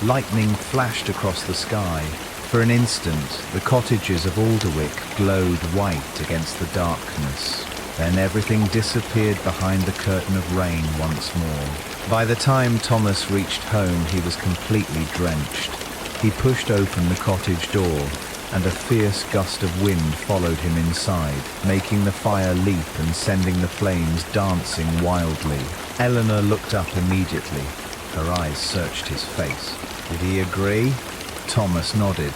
Lightning flashed across the sky. For an instant, the cottages of Alderwick glowed white against the darkness. Then everything disappeared behind the curtain of rain once more. By the time Thomas reached home, he was completely drenched. He pushed open the cottage door, and a fierce gust of wind followed him inside, making the fire leap and sending the flames dancing wildly. Eleanor looked up immediately. Her eyes searched his face. Did he agree? Thomas nodded.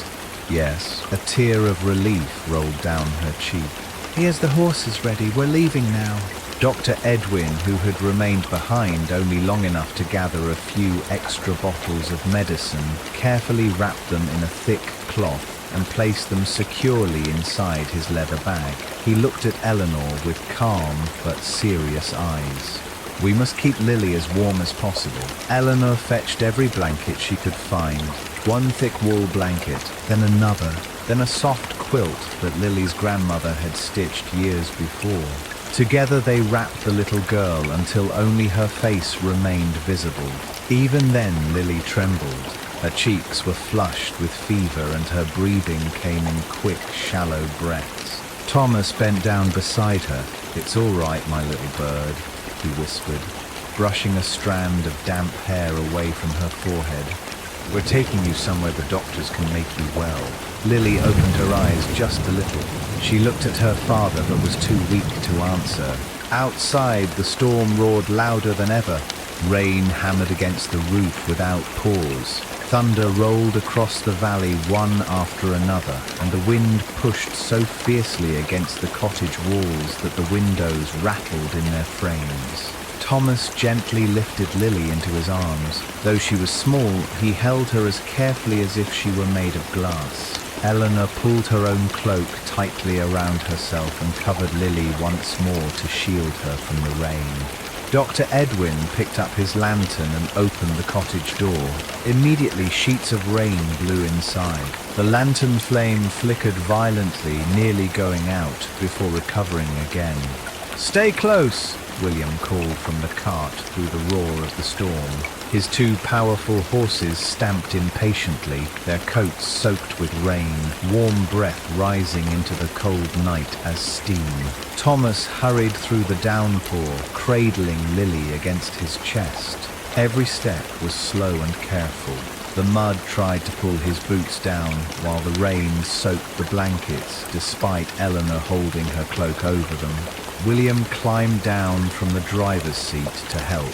Yes. A tear of relief rolled down her cheek. "Here's the horses ready. We're leaving now." Dr. Edwin, who had remained behind only long enough to gather a few extra bottles of medicine, carefully wrapped them in a thick cloth and placed them securely inside his leather bag. He looked at Eleanor with calm but serious eyes. "We must keep Lili as warm as possible." Eleanor fetched every blanket she could find. One thick wool blanket, then another, then a soft quilt that Lili's grandmother had stitched years before. Together they wrapped the little girl until only her face remained visible. Even then Lili trembled. Her cheeks were flushed with fever and her breathing came in quick, shallow breaths. Thomas bent down beside her. "It's all right, my little bird," he whispered, brushing a strand of damp hair away from her forehead. "We're taking you somewhere the doctors can make you well." Lili opened her eyes just a little. She looked at her father but was too weak to answer. Outside, the storm roared louder than ever. Rain hammered against the roof without pause. Thunder rolled across the valley one after another, and the wind pushed so fiercely against the cottage walls that the windows rattled in their frames. Thomas gently lifted Lili into his arms. Though she was small, he held her as carefully as if she were made of glass. Eleanor pulled her own cloak tightly around herself and covered Lili once more to shield her from the rain. Dr. Edwin picked up his lantern and opened the cottage door. Immediately, sheets of rain blew inside. The lantern flame flickered violently, nearly going out, before recovering again. "Stay close!" William called from the cart through the roar of the storm. His two powerful horses stamped impatiently, their coats soaked with rain, warm breath rising into the cold night as steam. Thomas hurried through the downpour, cradling Lili against his chest. Every step was slow and careful. The mud tried to pull his boots down, while the rain soaked the blankets, despite Eleanor holding her cloak over them. William climbed down from the driver's seat to help.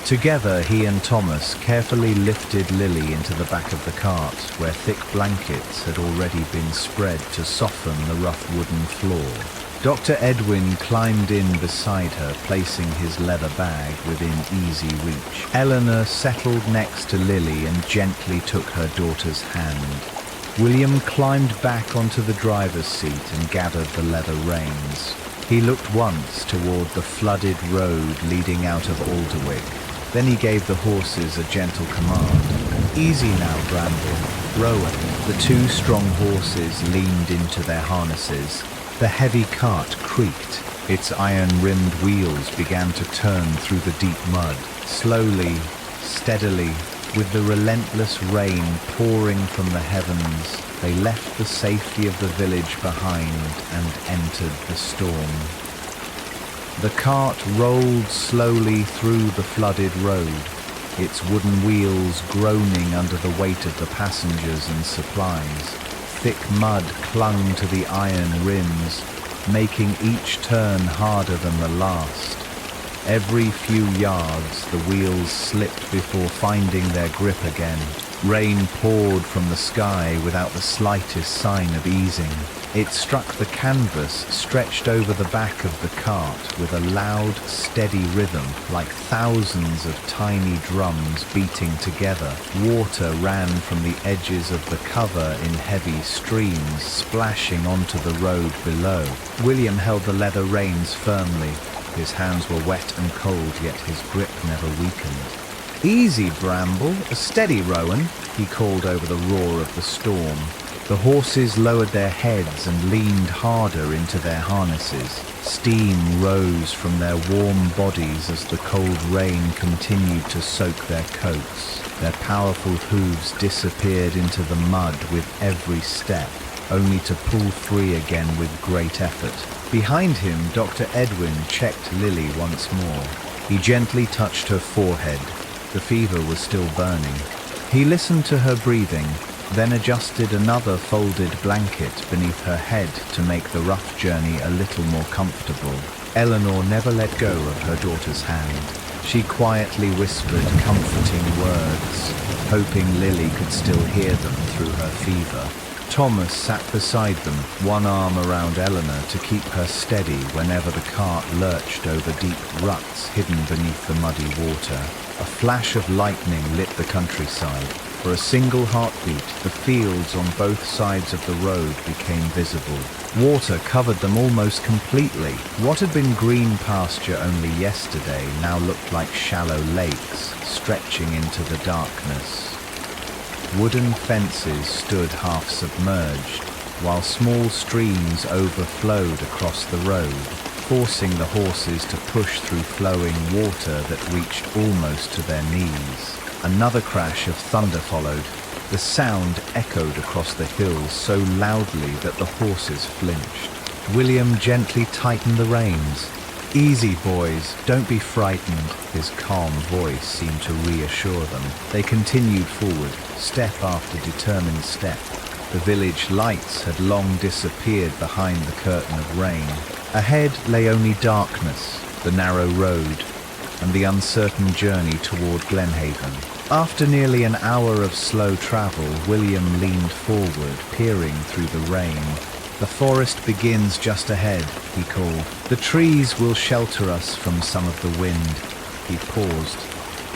Together, he and Thomas carefully lifted Lili into the back of the cart, where thick blankets had already been spread to soften the rough wooden floor. Dr. Edwin climbed in beside her, placing his leather bag within easy reach. Eleanor settled next to Lili and gently took her daughter's hand. William climbed back onto the driver's seat and gathered the leather reins. He looked once toward the flooded road leading out of Alderwick. Then he gave the horses a gentle command. "Easy now, Bramble. Rowan." The two strong horses leaned into their harnesses. The heavy cart creaked. Its iron-rimmed wheels began to turn through the deep mud. Slowly, steadily, with the relentless rain pouring from the heavens, they left the safety of the village behind and entered the storm. The cart rolled slowly through the flooded road, its wooden wheels groaning under the weight of the passengers and supplies. Thick mud clung to the iron rims, making each turn harder than the last. Every few yards, the wheels slipped before finding their grip again. Rain poured from the sky without the slightest sign of easing. It struck the canvas stretched over the back of the cart with a loud, steady rhythm, like thousands of tiny drums beating together. Water ran from the edges of the cover in heavy streams, splashing onto the road below. William held the leather reins firmly. His hands were wet and cold, yet his grip never weakened. "Easy, Bramble, steady, Rowan," he called over the roar of the storm. The horses lowered their heads and leaned harder into their harnesses. Steam rose from their warm bodies as the cold rain continued to soak their coats. Their powerful hooves disappeared into the mud with every step, only to pull free again with great effort. Behind him, Dr. Edwin checked Lili once more. He gently touched her forehead. The fever was still burning. He listened to her breathing, then adjusted another folded blanket beneath her head to make the rough journey a little more comfortable. Eleanor never let go of her daughter's hand. She quietly whispered comforting words, hoping Lili could still hear them through her fever. Thomas sat beside them, one arm around Eleanor to keep her steady whenever the cart lurched over deep ruts hidden beneath the muddy water. A flash of lightning lit the countryside. For a single heartbeat, the fields on both sides of the road became visible. Water covered them almost completely. What had been green pasture only yesterday now looked like shallow lakes, stretching into the darkness. Wooden fences stood half submerged, while small streams overflowed across the road, forcing the horses to push through flowing water that reached almost to their knees. Another crash of thunder followed. The sound echoed across the hills so loudly that the horses flinched. William gently tightened the reins. "Easy, boys, don't be frightened." His calm voice seemed to reassure them. They continued forward, step after determined step. The village lights had long disappeared behind the curtain of rain. Ahead lay only darkness, the narrow road, and the uncertain journey toward Glenhaven. After nearly an hour of slow travel, William leaned forward, peering through the rain. "The forest begins just ahead," he called. "The trees will shelter us from some of the wind." He paused,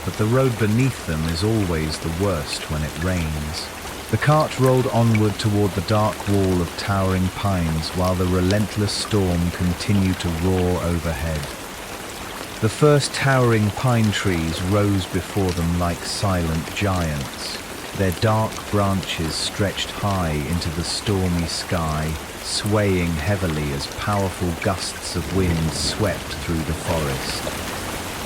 but the road beneath them is always the worst when it rains. The cart rolled onward toward the dark wall of towering pines while the relentless storm continued to roar overhead. The first towering pine trees rose before them like silent giants. Their dark branches stretched high into the stormy sky, swaying heavily as powerful gusts of wind swept through the forest.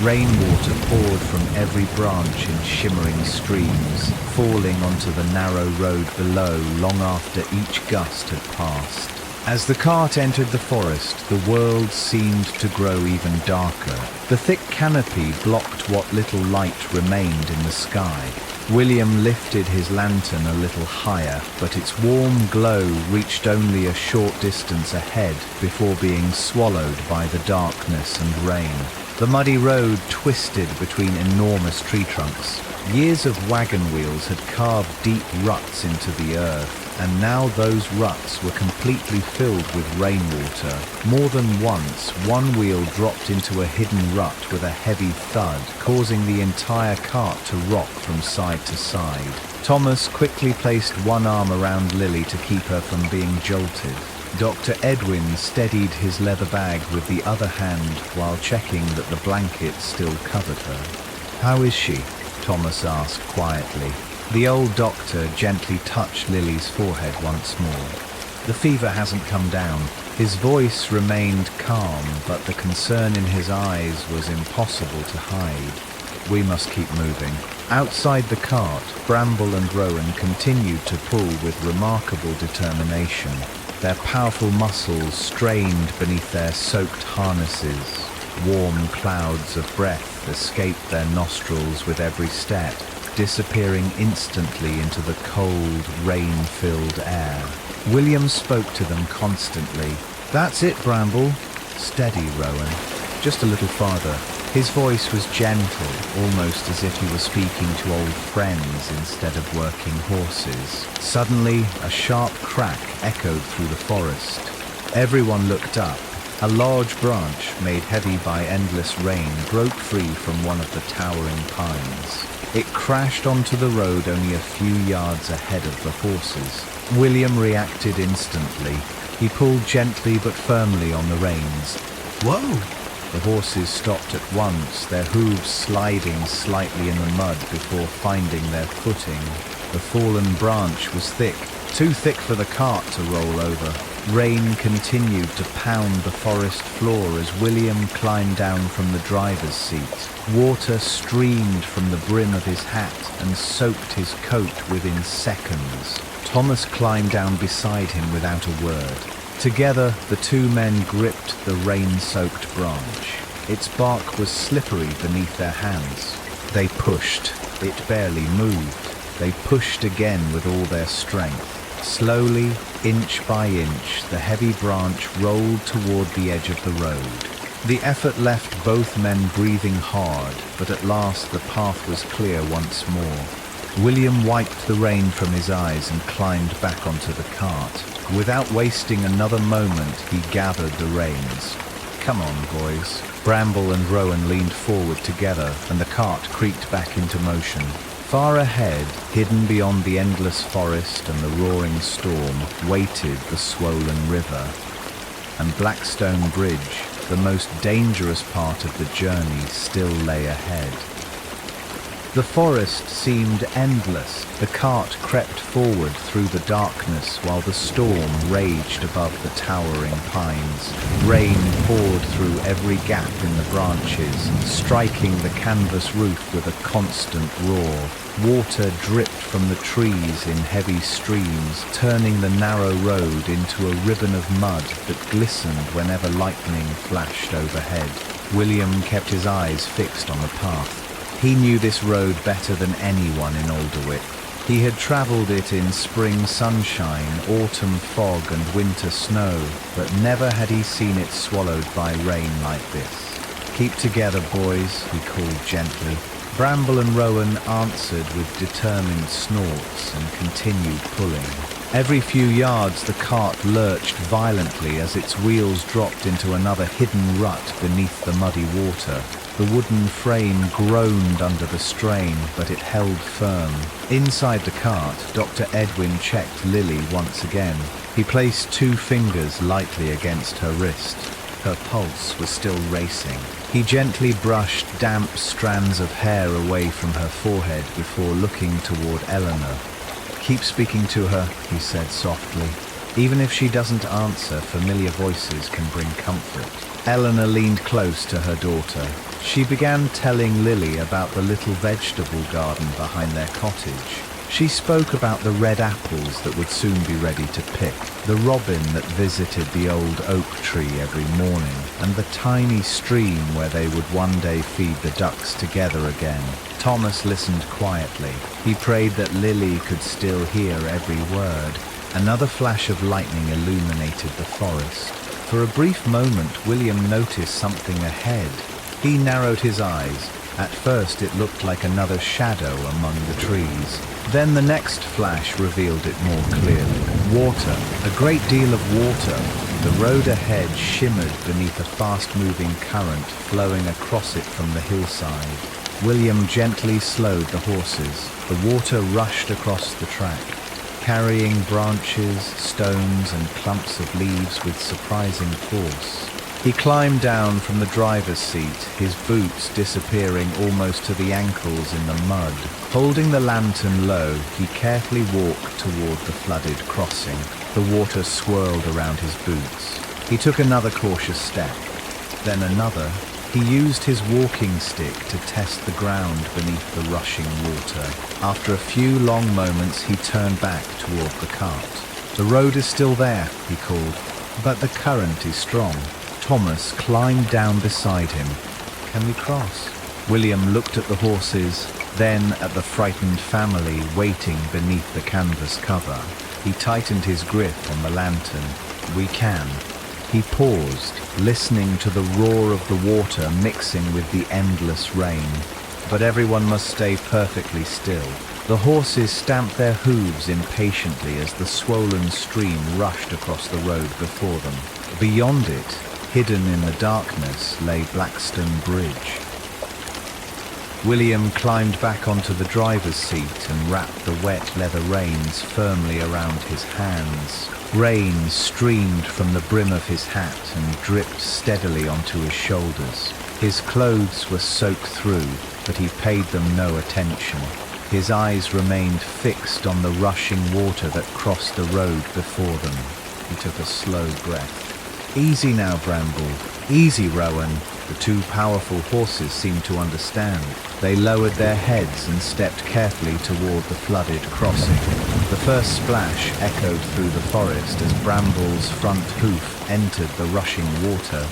Rainwater poured from every branch in shimmering streams, falling onto the narrow road below long after each gust had passed. As the cart entered the forest, the world seemed to grow even darker. The thick canopy blocked what little light remained in the sky. William lifted his lantern a little higher, but its warm glow reached only a short distance ahead before being swallowed by the darkness and rain. The muddy road twisted between enormous tree trunks. Years of wagon wheels had carved deep ruts into the earth, and now those ruts were completely filled with rainwater. More than once, one wheel dropped into a hidden rut with a heavy thud, causing the entire cart to rock from side to side. Thomas quickly placed one arm around Lili to keep her from being jolted. Dr. Edwin steadied his leather bag with the other hand while checking that the blanket still covered her. "How is she?" Thomas asked quietly. The old doctor gently touched Lily's forehead once more. "The fever hasn't come down." His voice remained calm, but the concern in his eyes was impossible to hide. "We must keep moving." Outside the cart, Bramble and Rowan continued to pull with remarkable determination. Their powerful muscles strained beneath their soaked harnesses. Warm clouds of breath escaped their nostrils with every step, disappearing instantly into the cold, rain-filled air. William spoke to them constantly. "That's it, Bramble." "Steady, Rowan. Just a little farther." His voice was gentle, almost as if he were speaking to old friends instead of working horses. Suddenly, a sharp crack echoed through the forest. Everyone looked up. A large branch, made heavy by endless rain, broke free from one of the towering pines. It crashed onto the road only a few yards ahead of the horses. William reacted instantly. He pulled gently but firmly on the reins. "Whoa!" The horses stopped at once, their hooves sliding slightly in the mud before finding their footing. The fallen branch was thick, too thick for the cart to roll over. Rain continued to pound the forest floor as William climbed down from the driver's seat. Water streamed from the brim of his hat and soaked his coat within seconds. Thomas climbed down beside him without a word. Together, the two men gripped the rain-soaked branch. Its bark was slippery beneath their hands. They pushed. It barely moved. They pushed again with all their strength. Slowly, inch by inch, the heavy branch rolled toward the edge of the road. The effort left both men breathing hard, but at last the path was clear once more. William wiped the rain from his eyes and climbed back onto the cart. Without wasting another moment, he gathered the reins. "Come on, boys." Bramble and Rowan leaned forward together, and the cart creaked back into motion. Far ahead, hidden beyond the endless forest and the roaring storm, waited the swollen river. And Blackstone Bridge, the most dangerous part of the journey, still lay ahead. The forest seemed endless. The cart crept forward through the darkness while the storm raged above the towering pines. Rain poured through every gap in the branches, striking the canvas roof with a constant roar. Water dripped from the trees in heavy streams, turning the narrow road into a ribbon of mud that glistened whenever lightning flashed overhead. William kept his eyes fixed on the path. He knew this road better than anyone in Alderwick. He had travelled it in spring sunshine, autumn fog and winter snow, but never had he seen it swallowed by rain like this. "Keep together, boys," he called gently. Bramble and Rowan answered with determined snorts and continued pulling. Every few yards the cart lurched violently as its wheels dropped into another hidden rut beneath the muddy water. The wooden frame groaned under the strain, but it held firm. Inside the cart, Dr. Edwin checked Lili once again. He placed 2 fingers lightly against her wrist. Her pulse was still racing. He gently brushed damp strands of hair away from her forehead before looking toward Eleanor. "Keep speaking to her," he said softly. "Even if she doesn't answer, familiar voices can bring comfort." Eleanor leaned close to her daughter. She began telling Lili about the little vegetable garden behind their cottage. She spoke about the red apples that would soon be ready to pick, the robin that visited the old oak tree every morning, and the tiny stream where they would one day feed the ducks together again. Thomas listened quietly. He prayed that Lili could still hear every word. Another flash of lightning illuminated the forest. For a brief moment, William noticed something ahead. He narrowed his eyes. At first it looked like another shadow among the trees. Then the next flash revealed it more clearly. Water, a great deal of water. The road ahead shimmered beneath a fast-moving current flowing across it from the hillside. William gently slowed the horses. The water rushed across the track, carrying branches, stones, and clumps of leaves with surprising force. He climbed down from the driver's seat, his boots disappearing almost to the ankles in the mud. Holding the lantern low, he carefully walked toward the flooded crossing. The water swirled around his boots. He took another cautious step, then another. He used his walking stick to test the ground beneath the rushing water. After a few long moments, he turned back toward the cart. "The road is still there," he called, "but the current is strong." Thomas climbed down beside him. "Can we cross?" William looked at the horses, then at the frightened family waiting beneath the canvas cover. He tightened his grip on the lantern. "We can." He paused, listening to the roar of the water mixing with the endless rain. But everyone must stay perfectly still. The horses stamped their hooves impatiently as the swollen stream rushed across the road before them. Beyond it, hidden in the darkness, lay Blackstone Bridge. William climbed back onto the driver's seat and wrapped the wet leather reins firmly around his hands. Rain streamed from the brim of his hat and dripped steadily onto his shoulders. His clothes were soaked through, but he paid them no attention. His eyes remained fixed on the rushing water that crossed the road before them. He took a slow breath. "Easy now, Bramble. Easy, Rowan." The 2 powerful horses seemed to understand. They lowered their heads and stepped carefully toward the flooded crossing. The first splash echoed through the forest as Bramble's front hoof entered the rushing water.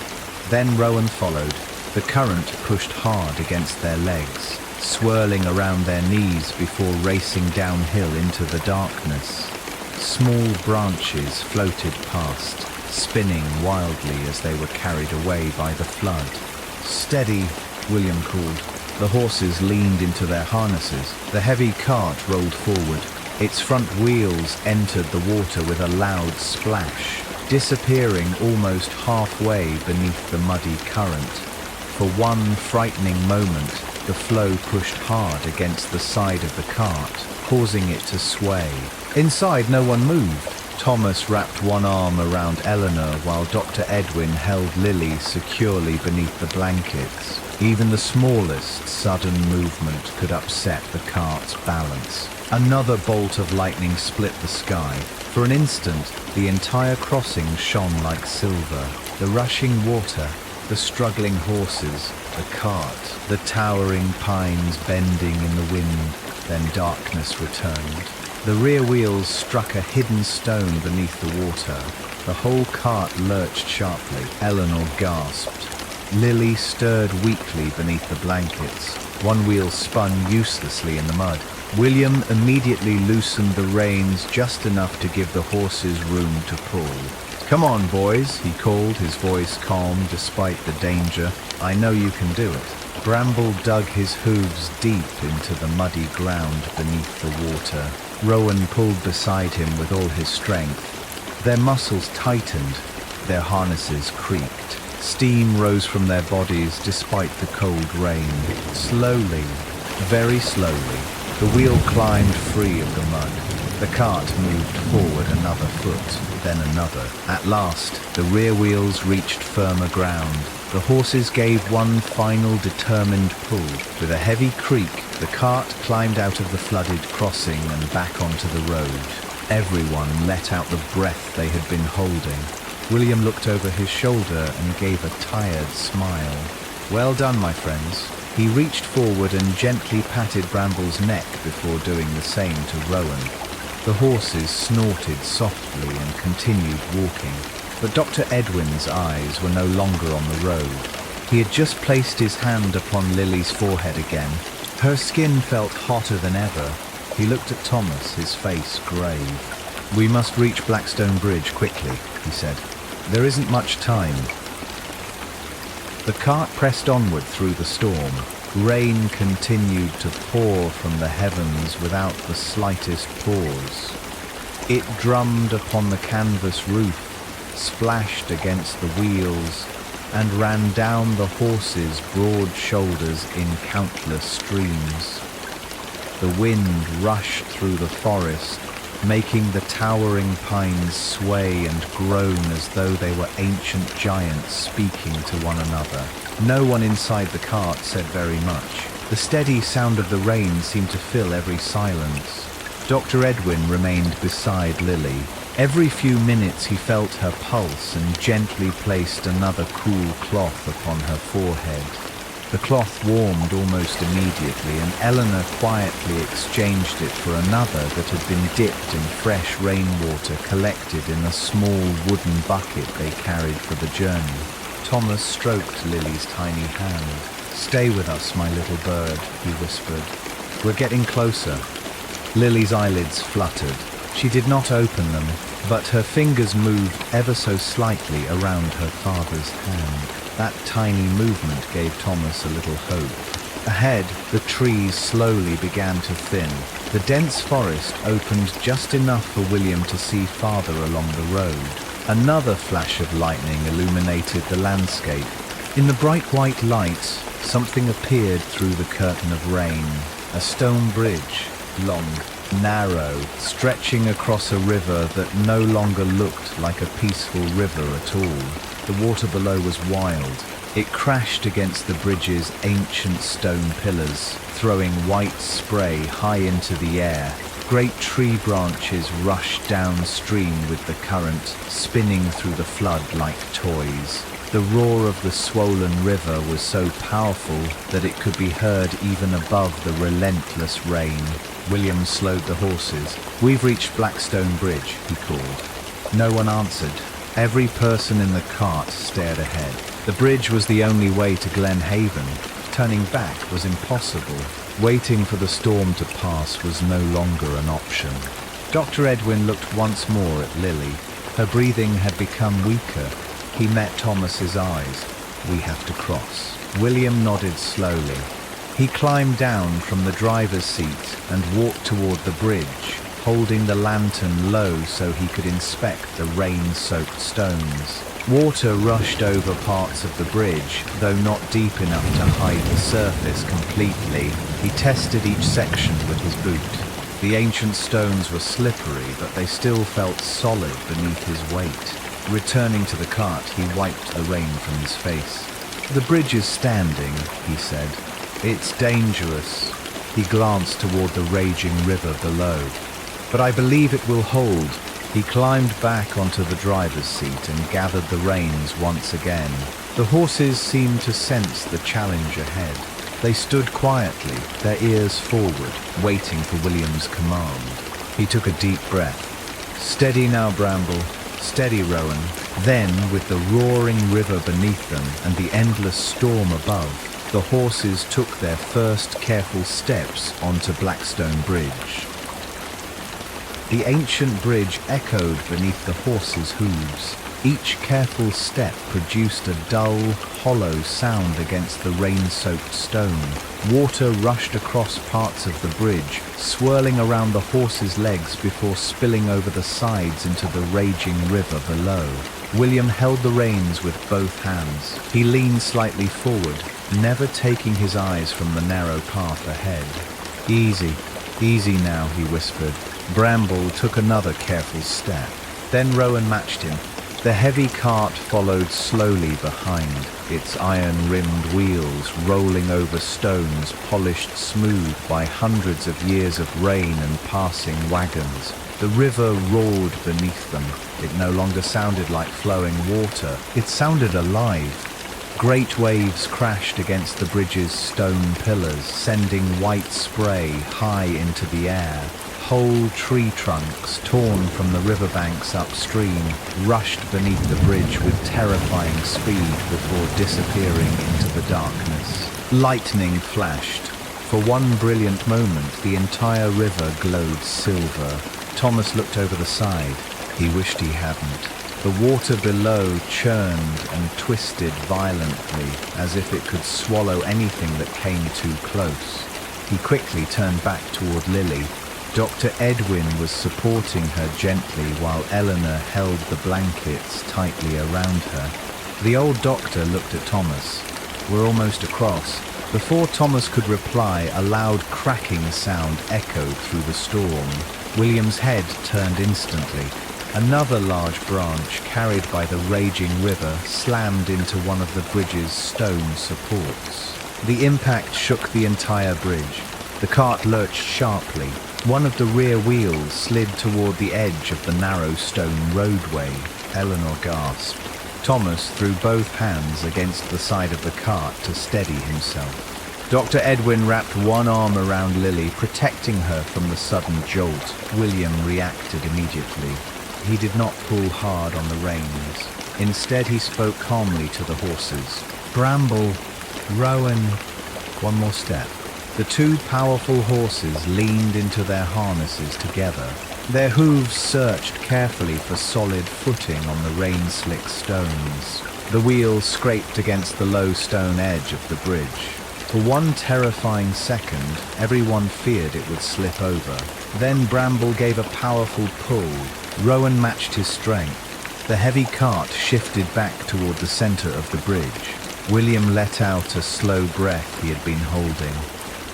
Then Rowan followed. The current pushed hard against their legs, swirling around their knees before racing downhill into the darkness. Small branches floated past, spinning wildly as they were carried away by the flood. "Steady," William called. The horses leaned into their harnesses. The heavy cart rolled forward. Its front wheels entered the water with a loud splash, disappearing almost halfway beneath the muddy current. For one frightening moment, the flow pushed hard against the side of the cart, causing it to sway. Inside, no one moved. Thomas wrapped one arm around Eleanor while Dr. Edwin held Lili securely beneath the blankets. Even the smallest sudden movement could upset the cart's balance. Another bolt of lightning split the sky. For an instant, the entire crossing shone like silver. The rushing water, the struggling horses, the cart, the towering pines bending in the wind, then darkness returned. The rear wheels struck a hidden stone beneath the water. The whole cart lurched sharply. Eleanor gasped. Lili stirred weakly beneath the blankets. One wheel spun uselessly in the mud. William immediately loosened the reins just enough to give the horses room to pull. "Come on, boys," he called, his voice calm despite the danger. "I know you can do it." Bramble dug his hooves deep into the muddy ground beneath the water. Rowan pulled beside him with all his strength. Their muscles tightened, their harnesses creaked. Steam rose from their bodies despite the cold rain. Slowly, very slowly, the wheel climbed free of the mud. The cart moved forward another foot, then another. At last, the rear wheels reached firmer ground. The horses gave one final determined pull. With a heavy creak, the cart climbed out of the flooded crossing and back onto the road. Everyone let out the breath they had been holding. William looked over his shoulder and gave a tired smile. "Well done, my friends." He reached forward and gently patted Bramble's neck before doing the same to Rowan. The horses snorted softly and continued walking, but Dr. Edwin's eyes were no longer on the road. He had just placed his hand upon Lily's forehead again. Her skin felt hotter than ever. He looked at Thomas, his face grave. "We must reach Blackstone Bridge quickly," he said. "There isn't much time." The cart pressed onward through the storm. Rain continued to pour from the heavens without the slightest pause. It drummed upon the canvas roof, splashed against the wheels, and ran down the horses' broad shoulders in countless streams. The wind rushed through the forest, making the towering pines sway and groan as though they were ancient giants speaking to one another. No one inside the cart said very much. The steady sound of the rain seemed to fill every silence. Dr. Edwin remained beside Lili. Every few minutes he felt her pulse and gently placed another cool cloth upon her forehead. The cloth warmed almost immediately, and Eleanor quietly exchanged it for another that had been dipped in fresh rainwater collected in a small wooden bucket they carried for the journey. Thomas stroked Lily's tiny hand. "Stay with us, my little bird," he whispered. "We're getting closer." Lily's eyelids fluttered. She did not open them, but her fingers moved ever so slightly around her father's hand. That tiny movement gave Thomas a little hope. Ahead, the trees slowly began to thin. The dense forest opened just enough for William to see farther along the road. Another flash of lightning illuminated the landscape. In the bright white light, something appeared through the curtain of rain. A stone bridge, long, narrow, stretching across a river that no longer looked like a peaceful river at all. The water below was wild. It crashed against the bridge's ancient stone pillars, throwing white spray high into the air. Great tree branches rushed downstream with the current, spinning through the flood like toys. The roar of the swollen river was so powerful that it could be heard even above the relentless rain. William slowed the horses. "We've reached Blackstone Bridge," he called. No one answered. Every person in the cart stared ahead. The bridge was the only way to Glen Haven. Turning back was impossible. Waiting for the storm to pass was no longer an option. Dr. Edwin looked once more at Lili. Her breathing had become weaker. He met Thomas's eyes. "We have to cross." William nodded slowly. He climbed down from the driver's seat and walked toward the bridge, holding the lantern low so he could inspect the rain-soaked stones. Water rushed over parts of the bridge, though not deep enough to hide the surface completely. He tested each section with his boot. The ancient stones were slippery, but they still felt solid beneath his weight. Returning to the cart, he wiped the rain from his face. "The bridge is standing," he said. "It's dangerous." He glanced toward the raging river below. "But I believe it will hold." He climbed back onto the driver's seat and gathered the reins once again. The horses seemed to sense the challenge ahead. They stood quietly, their ears forward, waiting for William's command. He took a deep breath. "Steady now, Bramble. Steady, Rowan." Then, with the roaring river beneath them and the endless storm above, the horses took their first careful steps onto Blackstone Bridge. The ancient bridge echoed beneath the horses' hooves. Each careful step produced a dull, hollow sound against the rain-soaked stone. Water rushed across parts of the bridge, swirling around the horses' legs before spilling over the sides into the raging river below. William held the reins with both hands. He leaned slightly forward, never taking his eyes from the narrow path ahead. "Easy, easy now," he whispered. Bramble took another careful step. Then Rowan matched him. The heavy cart followed slowly behind, its iron-rimmed wheels rolling over stones polished smooth by hundreds of years of rain and passing wagons. The river roared beneath them. It no longer sounded like flowing water. It sounded alive. Great waves crashed against the bridge's stone pillars, sending white spray high into the air. Whole tree trunks, torn from the riverbanks upstream, rushed beneath the bridge with terrifying speed before disappearing into the darkness. Lightning flashed. For one brilliant moment, the entire river glowed silver. Thomas looked over the side. He wished he hadn't. The water below churned and twisted violently, as if it could swallow anything that came too close. He quickly turned back toward Lili. Dr. Edwin was supporting her gently while Eleanor held the blankets tightly around her. The old doctor looked at Thomas. "We're almost across." Before Thomas could reply, a loud cracking sound echoed through the storm. William's head turned instantly. Another large branch, carried by the raging river, slammed into one of the bridge's stone supports. The impact shook the entire bridge. The cart lurched sharply. One of the rear wheels slid toward the edge of the narrow stone roadway. Eleanor gasped. Thomas threw both hands against the side of the cart to steady himself. Dr. Edwin wrapped one arm around Lili, protecting her from the sudden jolt. William reacted immediately. He did not pull hard on the reins. Instead, he spoke calmly to the horses. "Bramble, Rowan, one more step." The two powerful horses leaned into their harnesses together. Their hooves searched carefully for solid footing on the rain-slick stones. The wheels scraped against the low stone edge of the bridge. For one terrifying second, everyone feared it would slip over. Then Bramble gave a powerful pull. Rowan matched his strength. The heavy cart shifted back toward the center of the bridge. William let out a slow breath he had been holding.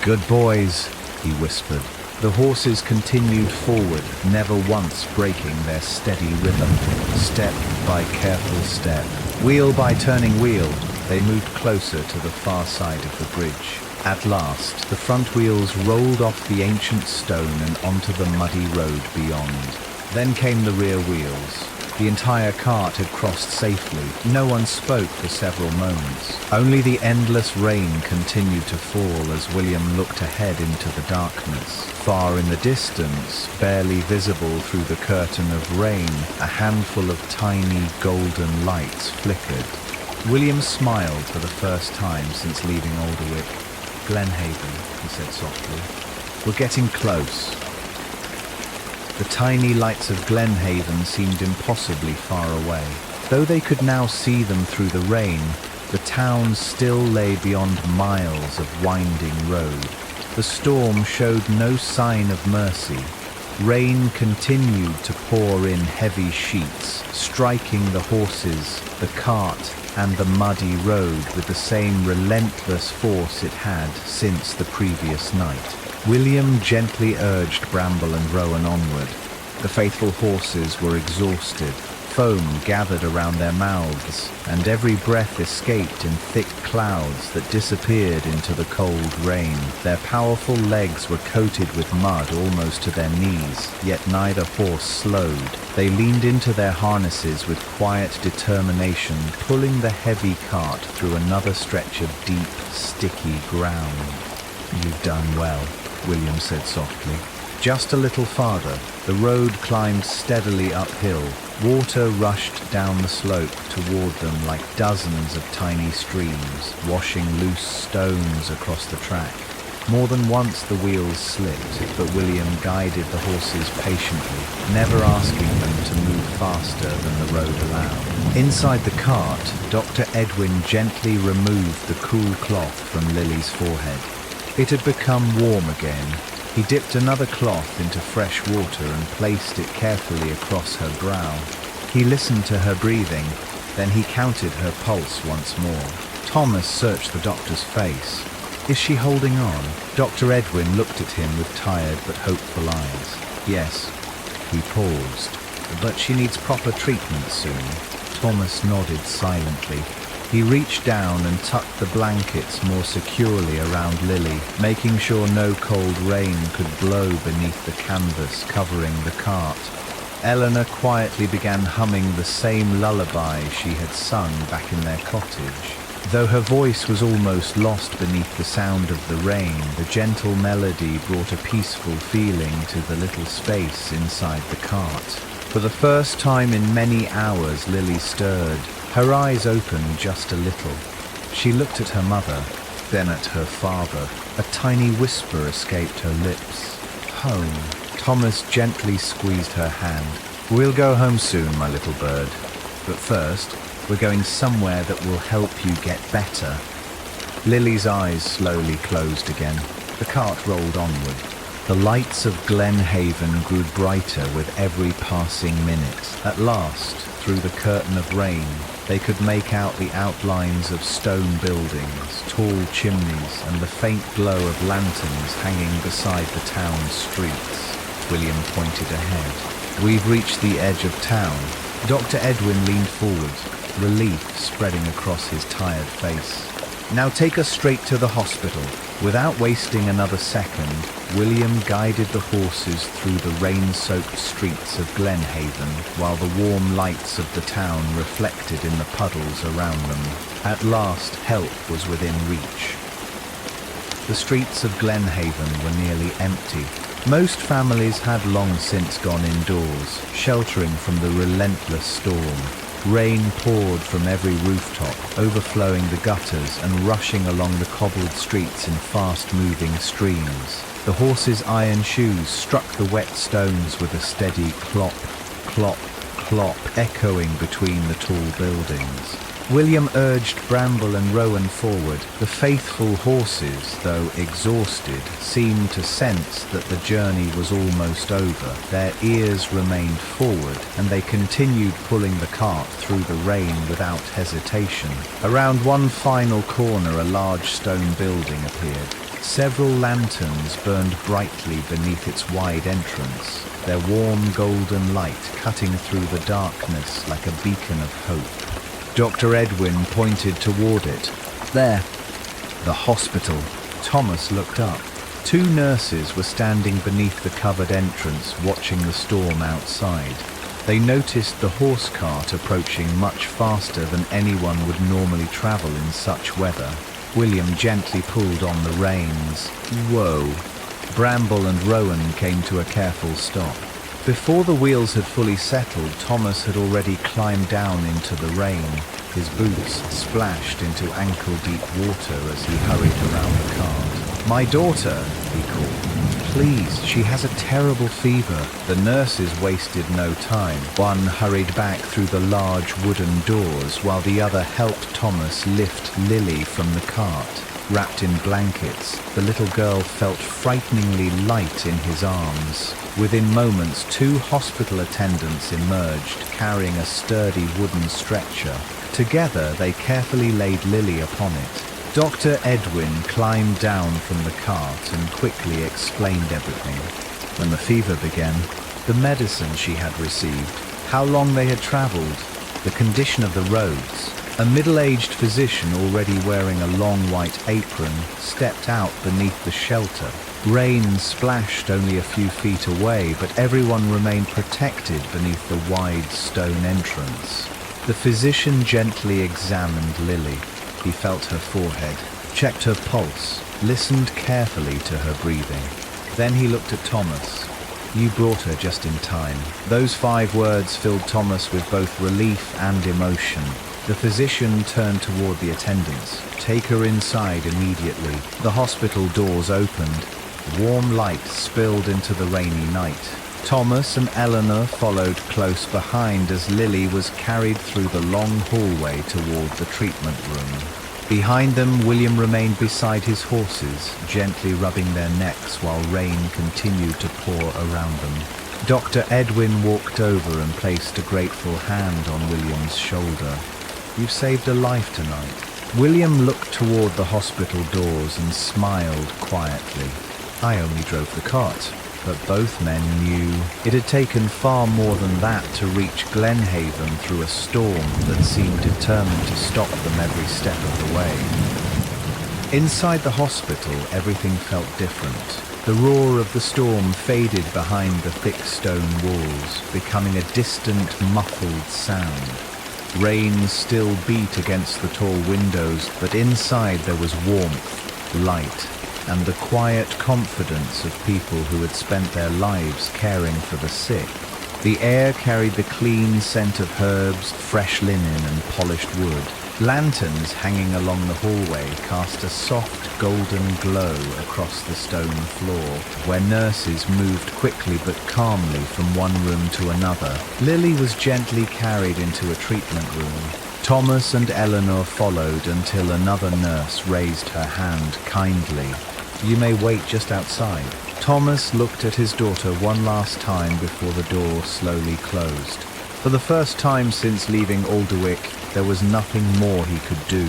"Good boys," he whispered. The horses continued forward, never once breaking their steady rhythm. Step by careful step, wheel by turning wheel, they moved closer to the far side of the bridge. At last, the front wheels rolled off the ancient stone and onto the muddy road beyond. Then came the rear wheels. The entire cart had crossed safely. No one spoke for several moments. Only the endless rain continued to fall as William looked ahead into the darkness. Far in the distance, barely visible through the curtain of rain, a handful of tiny golden lights flickered. William smiled for the first time since leaving Alderwick. "Glenhaven," he said softly. "We're getting close." The tiny lights of Glenhaven seemed impossibly far away. Though they could now see them through the rain, the town still lay beyond miles of winding road. The storm showed no sign of mercy. Rain continued to pour in heavy sheets, striking the horses, the cart, and the muddy road with the same relentless force it had since the previous night. William gently urged Bramble and Rowan onward. The faithful horses were exhausted. Foam gathered around their mouths, and every breath escaped in thick clouds that disappeared into the cold rain. Their powerful legs were coated with mud almost to their knees, yet neither horse slowed. They leaned into their harnesses with quiet determination, pulling the heavy cart through another stretch of deep, sticky ground. "You've done well," William said softly. Just a little farther, the road climbed steadily uphill. Water rushed down the slope toward them like dozens of tiny streams, washing loose stones across the track. More than once the wheels slipped, but William guided the horses patiently, never asking them to move faster than the road allowed. Inside the cart, Dr. Edwin gently removed the cool cloth from Lily's forehead. It had become warm again. He dipped another cloth into fresh water and placed it carefully across her brow. He listened to her breathing, then he counted her pulse once more. Thomas searched the doctor's face. Is she holding on? Dr. Edwin looked at him with tired but hopeful eyes. Yes. He paused. But she needs proper treatment soon. Thomas nodded silently. He reached down and tucked the blankets more securely around Lily, making sure no cold rain could blow beneath the canvas covering the cart. Eleanor quietly began humming the same lullaby she had sung back in their cottage. Though her voice was almost lost beneath the sound of the rain, the gentle melody brought a peaceful feeling to the little space inside the cart. For the first time in many hours, Lily stirred. Her eyes opened just a little. She looked at her mother, then at her father. A tiny whisper escaped her lips. Home. Thomas gently squeezed her hand. We'll go home soon, my little bird. But first, we're going somewhere that will help you get better. Lily's eyes slowly closed again. The cart rolled onward. The lights of Glenhaven grew brighter with every passing minute. At last, through the curtain of rain, they could make out the outlines of stone buildings, tall chimneys, and the faint glow of lanterns hanging beside the town's streets. William pointed ahead. We've reached the edge of town. Dr. Edwin leaned forward, relief spreading across his tired face. Now take us straight to the hospital. Without wasting another second, William guided the horses through the rain-soaked streets of Glenhaven, while the warm lights of the town reflected in the puddles around them. At last, help was within reach. The streets of Glenhaven were nearly empty. Most families had long since gone indoors, sheltering from the relentless storm. Rain poured from every rooftop, overflowing the gutters and rushing along the cobbled streets in fast-moving streams. The horses' iron shoes struck the wet stones with a steady clop, clop, clop, echoing between the tall buildings. William urged Bramble and Rowan forward. The faithful horses, though exhausted, seemed to sense that the journey was almost over. Their ears remained forward, and they continued pulling the cart through the rain without hesitation. Around one final corner, a large stone building appeared. Several lanterns burned brightly beneath its wide entrance, their warm golden light cutting through the darkness like a beacon of hope. Dr. Edwin pointed toward it. There, the hospital. Thomas looked up. Two nurses were standing beneath the covered entrance, watching the storm outside. They noticed the horse cart approaching much faster than anyone would normally travel in such weather. William gently pulled on the reins. Whoa! Bramble and Rowan came to a careful stop. Before the wheels had fully settled, Thomas had already climbed down into the rain. His boots splashed into ankle-deep water as he hurried around the cart. My daughter, he called. Please, she has a terrible fever. The nurses wasted no time. One hurried back through the large wooden doors, while the other helped Thomas lift Lili from the cart. Wrapped in blankets, the little girl felt frighteningly light in his arms. Within moments, two hospital attendants emerged, carrying a sturdy wooden stretcher. Together, they carefully laid Lili upon it. Dr. Edwin climbed down from the cart and quickly explained everything. When the fever began, the medicine she had received, how long they had traveled, the condition of the roads. A middle-aged physician, already wearing a long white apron, stepped out beneath the shelter. Rain splashed only a few feet away, but everyone remained protected beneath the wide stone entrance. The physician gently examined Lili. He felt her forehead, checked her pulse, listened carefully to her breathing. Then he looked at Thomas. You brought her just in time. Those 5 words filled Thomas with both relief and emotion. The physician turned toward the attendants. "Take her inside immediately." The hospital doors opened. Warm light spilled into the rainy night. Thomas and Eleanor followed close behind as Lili was carried through the long hallway toward the treatment room. Behind them, William remained beside his horses, gently rubbing their necks while rain continued to pour around them. Dr. Edwin walked over and placed a grateful hand on William's shoulder. "You've saved a life tonight." William looked toward the hospital doors and smiled quietly. "I only drove the cart." But both men knew it had taken far more than that to reach Glenhaven through a storm that seemed determined to stop them every step of the way. Inside the hospital, everything felt different. The roar of the storm faded behind the thick stone walls, becoming a distant, muffled sound. Rain still beat against the tall windows, but inside there was warmth, light, and the quiet confidence of people who had spent their lives caring for the sick. The air carried the clean scent of herbs, fresh linen, and polished wood. Lanterns hanging along the hallway cast a soft golden glow across the stone floor, where nurses moved quickly but calmly from one room to another. Lili was gently carried into a treatment room. Thomas and Eleanor followed until another nurse raised her hand kindly. "You may wait just outside." Thomas looked at his daughter one last time before the door slowly closed. For the first time since leaving Alderwick, there was nothing more he could do.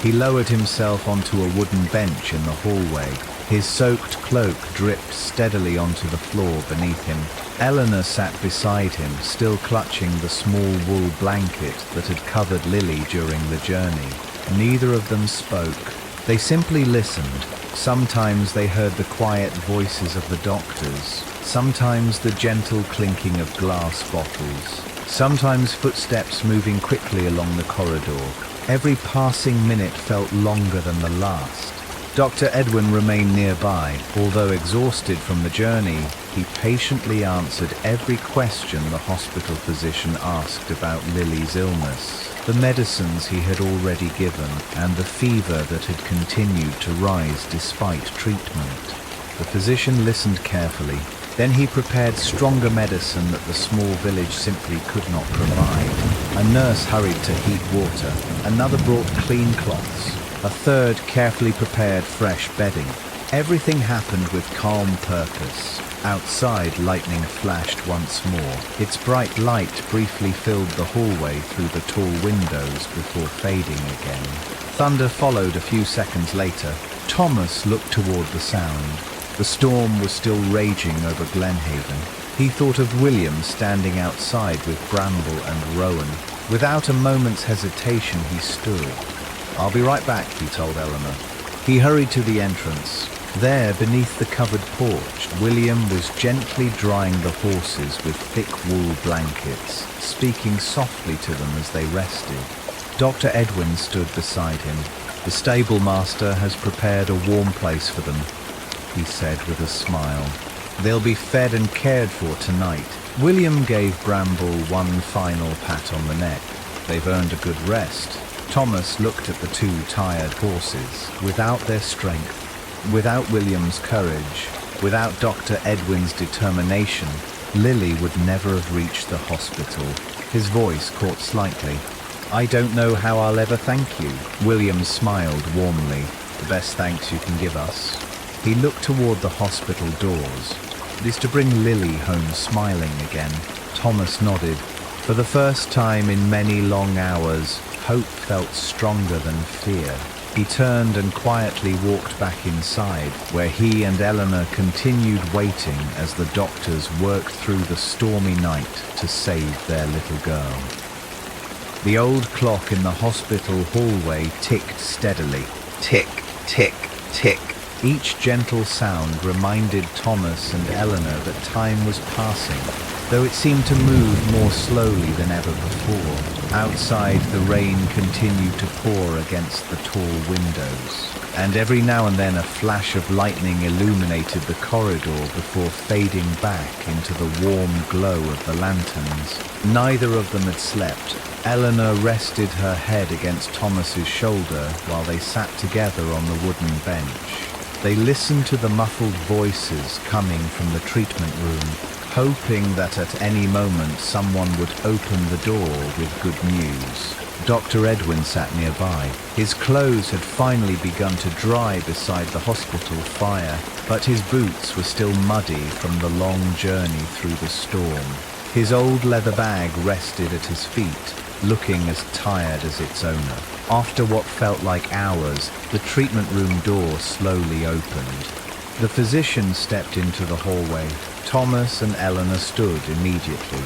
He lowered himself onto a wooden bench in the hallway. His soaked cloak dripped steadily onto the floor beneath him. Eleanor sat beside him, still clutching the small wool blanket that had covered Lili during the journey. Neither of them spoke. They simply listened. Sometimes they heard the quiet voices of the doctors, sometimes the gentle clinking of glass bottles, sometimes footsteps moving quickly along the corridor. Every passing minute felt longer than the last. Dr. Edwin remained nearby. Although exhausted from the journey, he patiently answered every question the hospital physician asked about Lili's illness, the medicines he had already given, and the fever that had continued to rise despite treatment. The physician listened carefully. Then he prepared stronger medicine that the small village simply could not provide. A nurse hurried to heat water. Another brought clean cloths. A third carefully prepared fresh bedding. Everything happened with calm purpose. Outside, lightning flashed once more. Its bright light briefly filled the hallway through the tall windows before fading again. Thunder followed a few seconds later. Thomas looked toward the sound. The storm was still raging over Glenhaven. He thought of William standing outside with Bramble and Rowan. Without a moment's hesitation, he stood. "I'll be right back," he told Eleanor. He hurried to the entrance. There, beneath the covered porch, William was gently drying the horses with thick wool blankets, speaking softly to them as they rested. Dr. Edwin stood beside him. "The stable master has prepared a warm place for them," he said with a smile. "They'll be fed and cared for tonight." William gave Bramble one final pat on the neck. "They've earned a good rest." Thomas looked at the two tired horses. Without their strength, without William's courage, without Dr. Edwin's determination, Lili would never have reached the hospital. His voice caught slightly. "I don't know how I'll ever thank you." William smiled warmly. "The best thanks you can give us." He looked toward the hospital doors. "It is to bring Lili home smiling again." Thomas nodded. For the first time in many long hours, hope felt stronger than fear. He turned and quietly walked back inside, where he and Eleanor continued waiting as the doctors worked through the stormy night to save their little girl. The old clock in the hospital hallway ticked steadily. Tick, tick, tick. Each gentle sound reminded Thomas and Eleanor that time was passing, though it seemed to move more slowly than ever before. Outside, the rain continued to pour against the tall windows, and every now and then a flash of lightning illuminated the corridor before fading back into the warm glow of the lanterns. Neither of them had slept. Eleanor rested her head against Thomas's shoulder while they sat together on the wooden bench. They listened to the muffled voices coming from the treatment room, hoping that at any moment someone would open the door with good news. Dr. Edwin sat nearby. His clothes had finally begun to dry beside the hospital fire, but his boots were still muddy from the long journey through the storm. His old leather bag rested at his feet, looking as tired as its owner. After what felt like hours, the treatment room door slowly opened. The physician stepped into the hallway. Thomas and Eleanor stood immediately.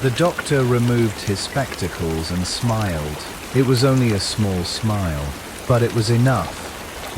The doctor removed his spectacles and smiled. It was only a small smile, but it was enough.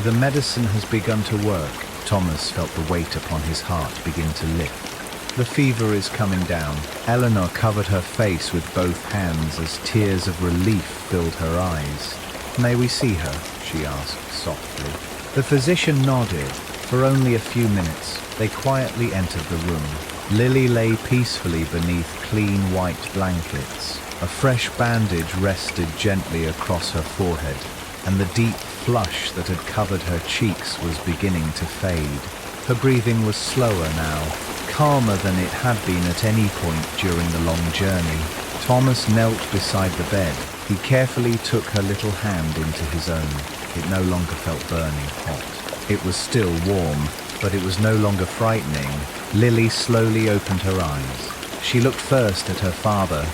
The medicine has begun to work. Thomas felt the weight upon his heart begin to lift. The fever is coming down. Eleanor covered her face with both hands as tears of relief filled her eyes. "May we see her?" she asked softly. The physician nodded. For only a few minutes, they quietly entered the room. Lili lay peacefully beneath clean white blankets. A fresh bandage rested gently across her forehead, and the deep flush that had covered her cheeks was beginning to fade. Her breathing was slower now, calmer than it had been at any point during the long journey. Thomas knelt beside the bed. He carefully took her little hand into his own. It no longer felt burning hot. It was still warm, but it was no longer frightening. Lili slowly opened her eyes. She looked first at her father,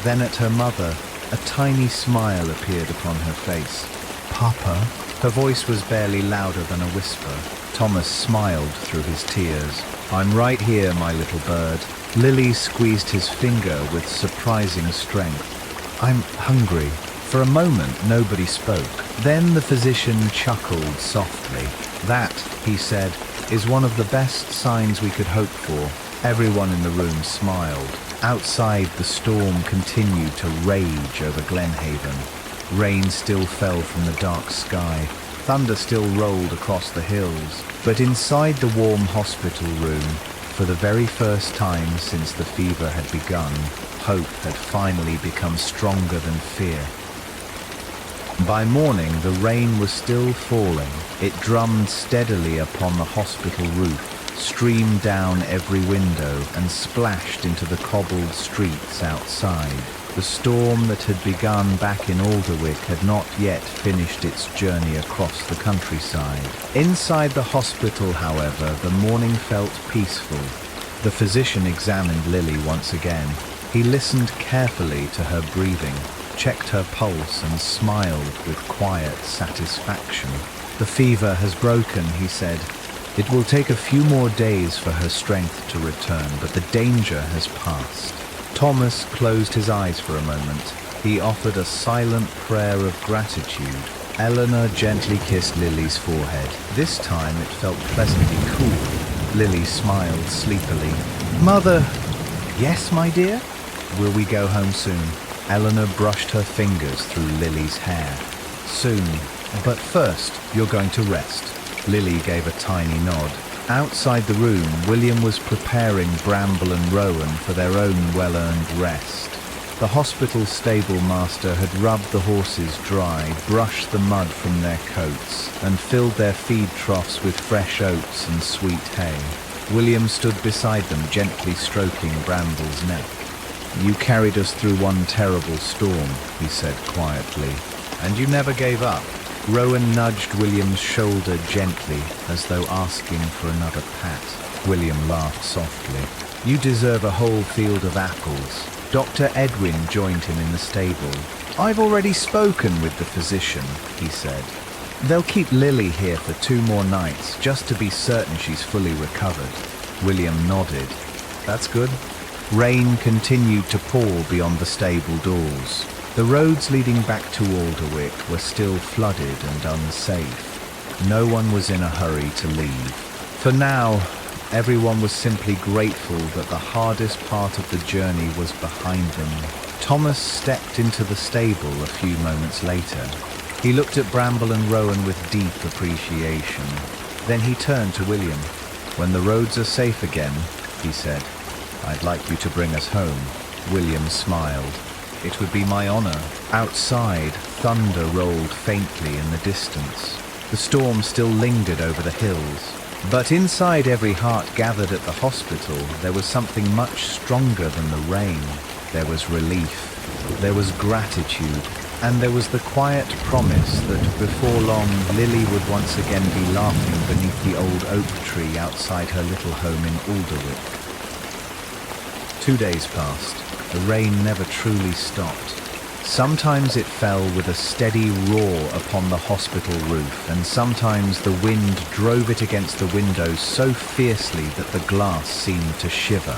then at her mother. A tiny smile appeared upon her face. "Papa?" Her voice was barely louder than a whisper. Thomas smiled through his tears. "I'm right here, my little bird." Lili squeezed his finger with surprising strength. "I'm hungry." For a moment, nobody spoke. Then the physician chuckled softly. "That," he said, "is one of the best signs we could hope for." Everyone in the room smiled. Outside, the storm continued to rage over Glenhaven. Rain still fell from the dark sky. Thunder still rolled across the hills. But inside the warm hospital room, for the very first time since the fever had begun, hope had finally become stronger than fear. By morning, the rain was still falling. It drummed steadily upon the hospital roof, streamed down every window, and splashed into the cobbled streets outside. The storm that had begun back in Alderwick had not yet finished its journey across the countryside. Inside the hospital, however, the morning felt peaceful. The physician examined Lili once again. He listened carefully to her breathing, checked her pulse, and smiled with quiet satisfaction. "The fever has broken," he said. "It will take a few more days for her strength to return, but the danger has passed." Thomas closed his eyes for a moment. He offered a silent prayer of gratitude. Eleanor gently kissed Lili's forehead. This time it felt pleasantly cool. Lili smiled sleepily. "Mother!" "Yes, my dear?" "Will we go home soon?" Eleanor brushed her fingers through Lili's hair. "Soon. But first, you're going to rest." Lili gave a tiny nod. Outside the room, William was preparing Bramble and Rowan for their own well-earned rest. The hospital stable master had rubbed the horses dry, brushed the mud from their coats, and filled their feed troughs with fresh oats and sweet hay. William stood beside them, gently stroking Bramble's neck. "You carried us through one terrible storm," he said quietly, "and you never gave up." Rowan nudged William's shoulder gently, as though asking for another pat. William laughed softly. "You deserve a whole field of apples." Dr. Edwin joined him in the stable. "I've already spoken with the physician," he said. "They'll keep Lili here for 2 more nights, just to be certain she's fully recovered." William nodded. "That's good." Rain continued to pour beyond the stable doors. The roads leading back to Alderwick were still flooded and unsafe. No one was in a hurry to leave. For now, everyone was simply grateful that the hardest part of the journey was behind them. Thomas stepped into the stable a few moments later. He looked at Bramble and Rowan with deep appreciation. Then he turned to William. "When the roads are safe again," he said, "I'd like you to bring us home." William smiled. It would be my honor. Outside, thunder rolled faintly in the distance. The storm still lingered over the hills. But inside every heart gathered at the hospital, there was something much stronger than the rain. There was relief, there was gratitude, and there was the quiet promise that before long Lili would once again be laughing beneath the old oak tree outside her little home in Alderwick. 2 days passed. The rain never truly stopped. Sometimes it fell with a steady roar upon the hospital roof, and sometimes the wind drove it against the windows so fiercely that the glass seemed to shiver.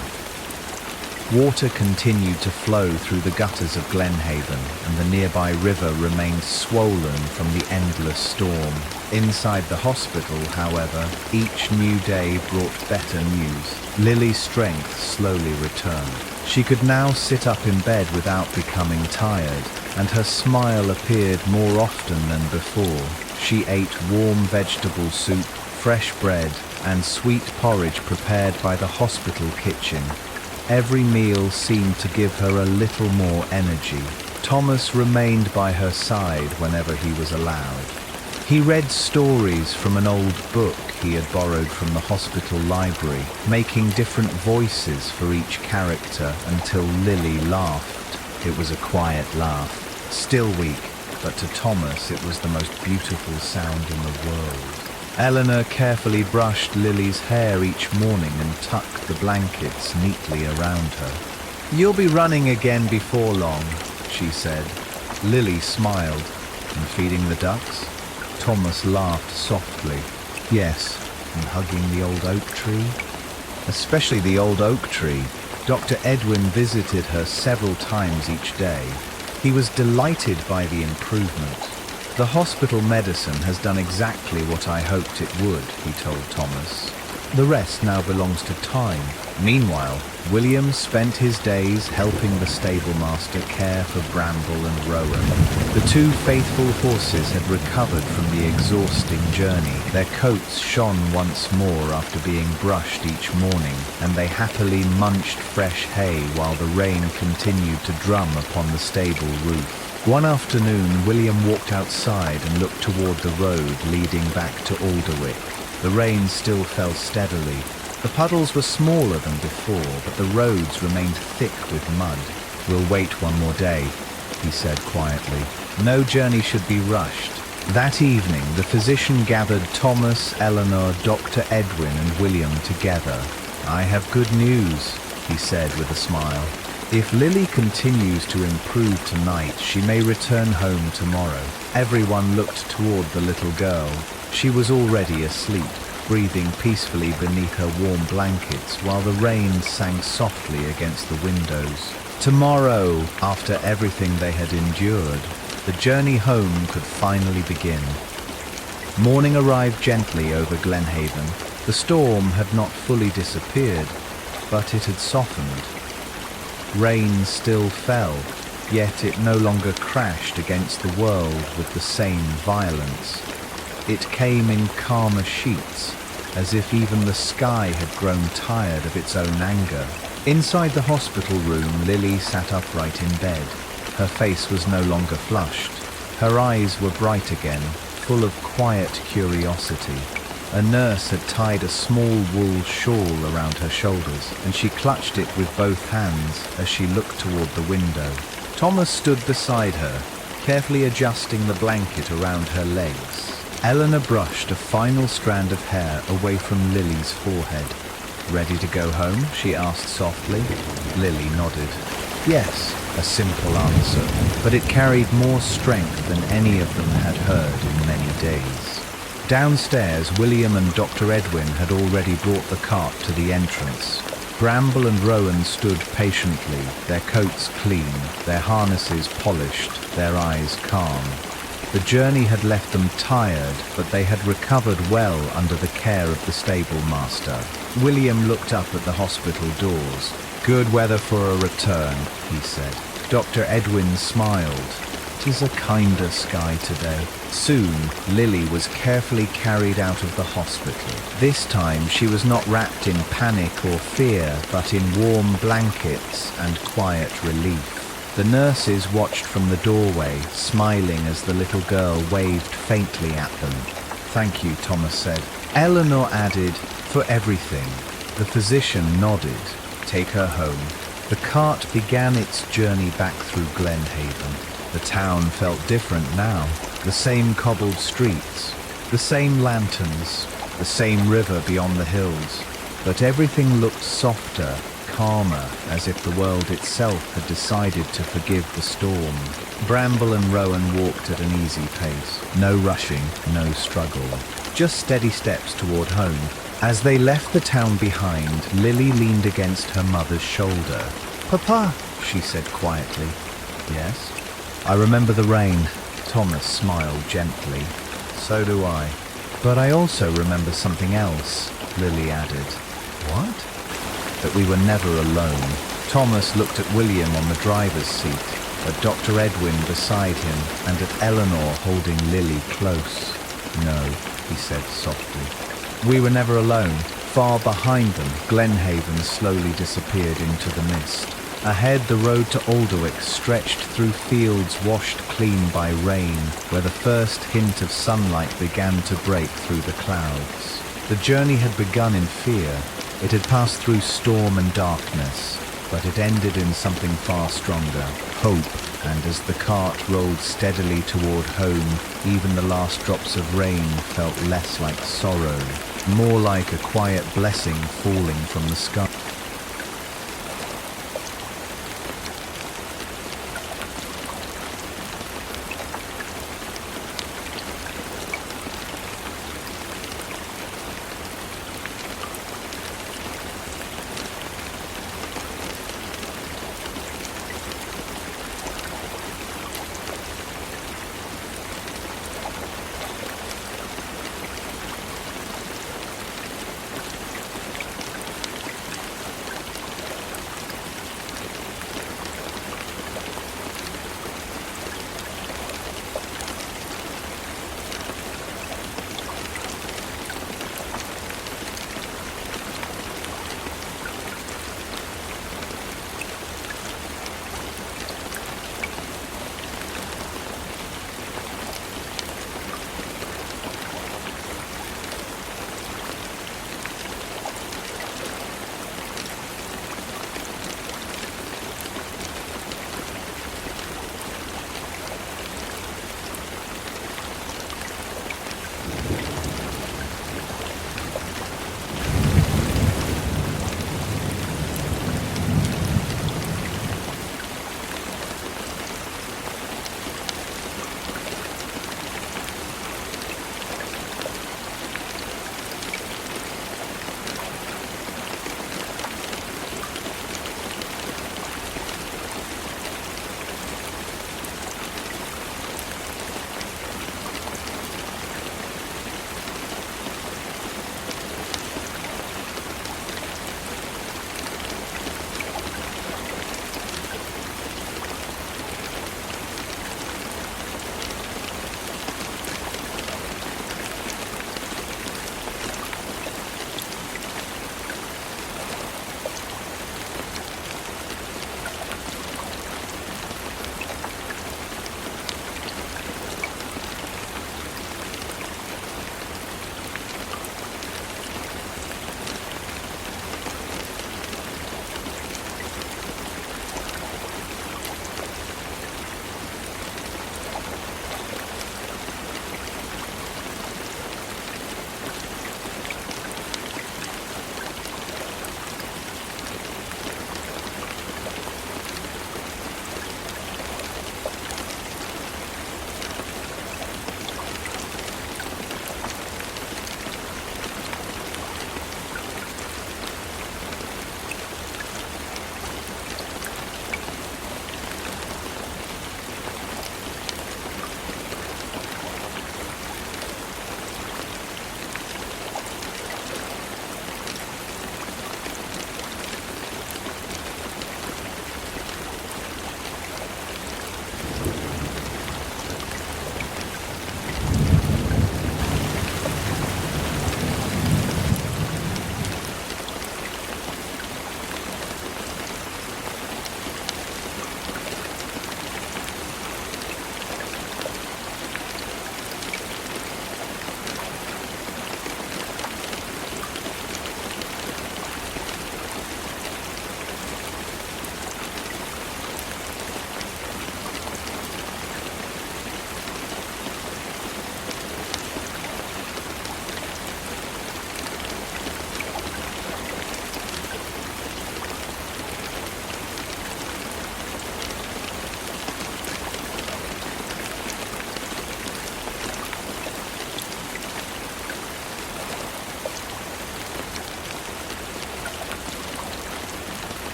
Water continued to flow through the gutters of Glenhaven, and the nearby river remained swollen from the endless storm. Inside the hospital, however, each new day brought better news. Lili's strength slowly returned. She could now sit up in bed without becoming tired, and her smile appeared more often than before. She ate warm vegetable soup, fresh bread, and sweet porridge prepared by the hospital kitchen. Every meal seemed to give her a little more energy. Thomas remained by her side whenever he was allowed. He read stories from an old book he had borrowed from the hospital library, making different voices for each character until Lili laughed. It was a quiet laugh, still weak, but to Thomas it was the most beautiful sound in the world. Eleanor carefully brushed Lili's hair each morning and tucked the blankets neatly around her. "You'll be running again before long," she said. Lili smiled. "And feeding the ducks?" Thomas laughed softly. "Yes, and hugging the old oak tree." Especially the old oak tree. Dr. Edwin visited her several times each day. He was delighted by the improvement. "The hospital medicine has done exactly what I hoped it would," he told Thomas. "The rest now belongs to time." Meanwhile, William spent his days helping the stable master care for Bramble and Rowan. The two faithful horses had recovered from the exhausting journey. Their coats shone once more after being brushed each morning, and they happily munched fresh hay while the rain continued to drum upon the stable roof. One afternoon, William walked outside and looked toward the road leading back to Alderwick. The rain still fell steadily. The puddles were smaller than before, but the roads remained thick with mud. "We'll wait one more day," he said quietly. "No journey should be rushed." That evening, the physician gathered Thomas, Eleanor, Dr. Edwin, and William together. "I have good news," he said with a smile. "If Lili continues to improve tonight, she may return home tomorrow." Everyone looked toward the little girl. She was already asleep, breathing peacefully beneath her warm blankets while the rain sang softly against the windows. Tomorrow, after everything they had endured, the journey home could finally begin. Morning arrived gently over Glenhaven. The storm had not fully disappeared, but it had softened. Rain still fell, yet it no longer crashed against the world with the same violence. It came in calmer sheets, as if even the sky had grown tired of its own anger. Inside the hospital room, Lili sat upright in bed. Her face was no longer flushed. Her eyes were bright again, full of quiet curiosity. A nurse had tied a small wool shawl around her shoulders, and she clutched it with both hands as she looked toward the window. Thomas stood beside her, carefully adjusting the blanket around her legs. Eleanor brushed a final strand of hair away from Lili's forehead. "Ready to go home?" she asked softly. Lili nodded. "Yes," a simple answer, but it carried more strength than any of them had heard in many days. Downstairs, William and Dr. Edwin had already brought the cart to the entrance. Bramble and Rowan stood patiently, their coats clean, their harnesses polished, their eyes calm. The journey had left them tired, but they had recovered well under the care of the stable master. William looked up at the hospital doors. "Good weather for a return," he said. Dr. Edwin smiled. "'Tis a kinder sky today." Soon, Lili was carefully carried out of the hospital. This time she was not wrapped in panic or fear, but in warm blankets and quiet relief. The nurses watched from the doorway, smiling as the little girl waved faintly at them. "Thank you," Thomas said. Eleanor added, "For everything." The physician nodded. "Take her home." The cart began its journey back through Glenhaven. The town felt different now. The same cobbled streets, the same lanterns, the same river beyond the hills. But everything looked softer, calmer, as if the world itself had decided to forgive the storm. Bramble and Rowan walked at an easy pace. No rushing, no struggle. Just steady steps toward home. As they left the town behind, Lili leaned against her mother's shoulder. "Papa," she said quietly. "Yes?" "I remember the rain." Thomas smiled gently. "So do I. But I also remember something else," Lili added. "What?" "That we were never alone." Thomas looked at William on the driver's seat, at Dr. Edwin beside him, and at Eleanor holding Lili close. "No," he said softly. "We were never alone." Far behind them, Glenhaven slowly disappeared into the mist. Ahead, the road to Alderwick stretched through fields washed clean by rain, where the first hint of sunlight began to break through the clouds. The journey had begun in fear. It had passed through storm and darkness, but it ended in something far stronger, hope. And as the cart rolled steadily toward home, even the last drops of rain felt less like sorrow, more like a quiet blessing falling from the sky.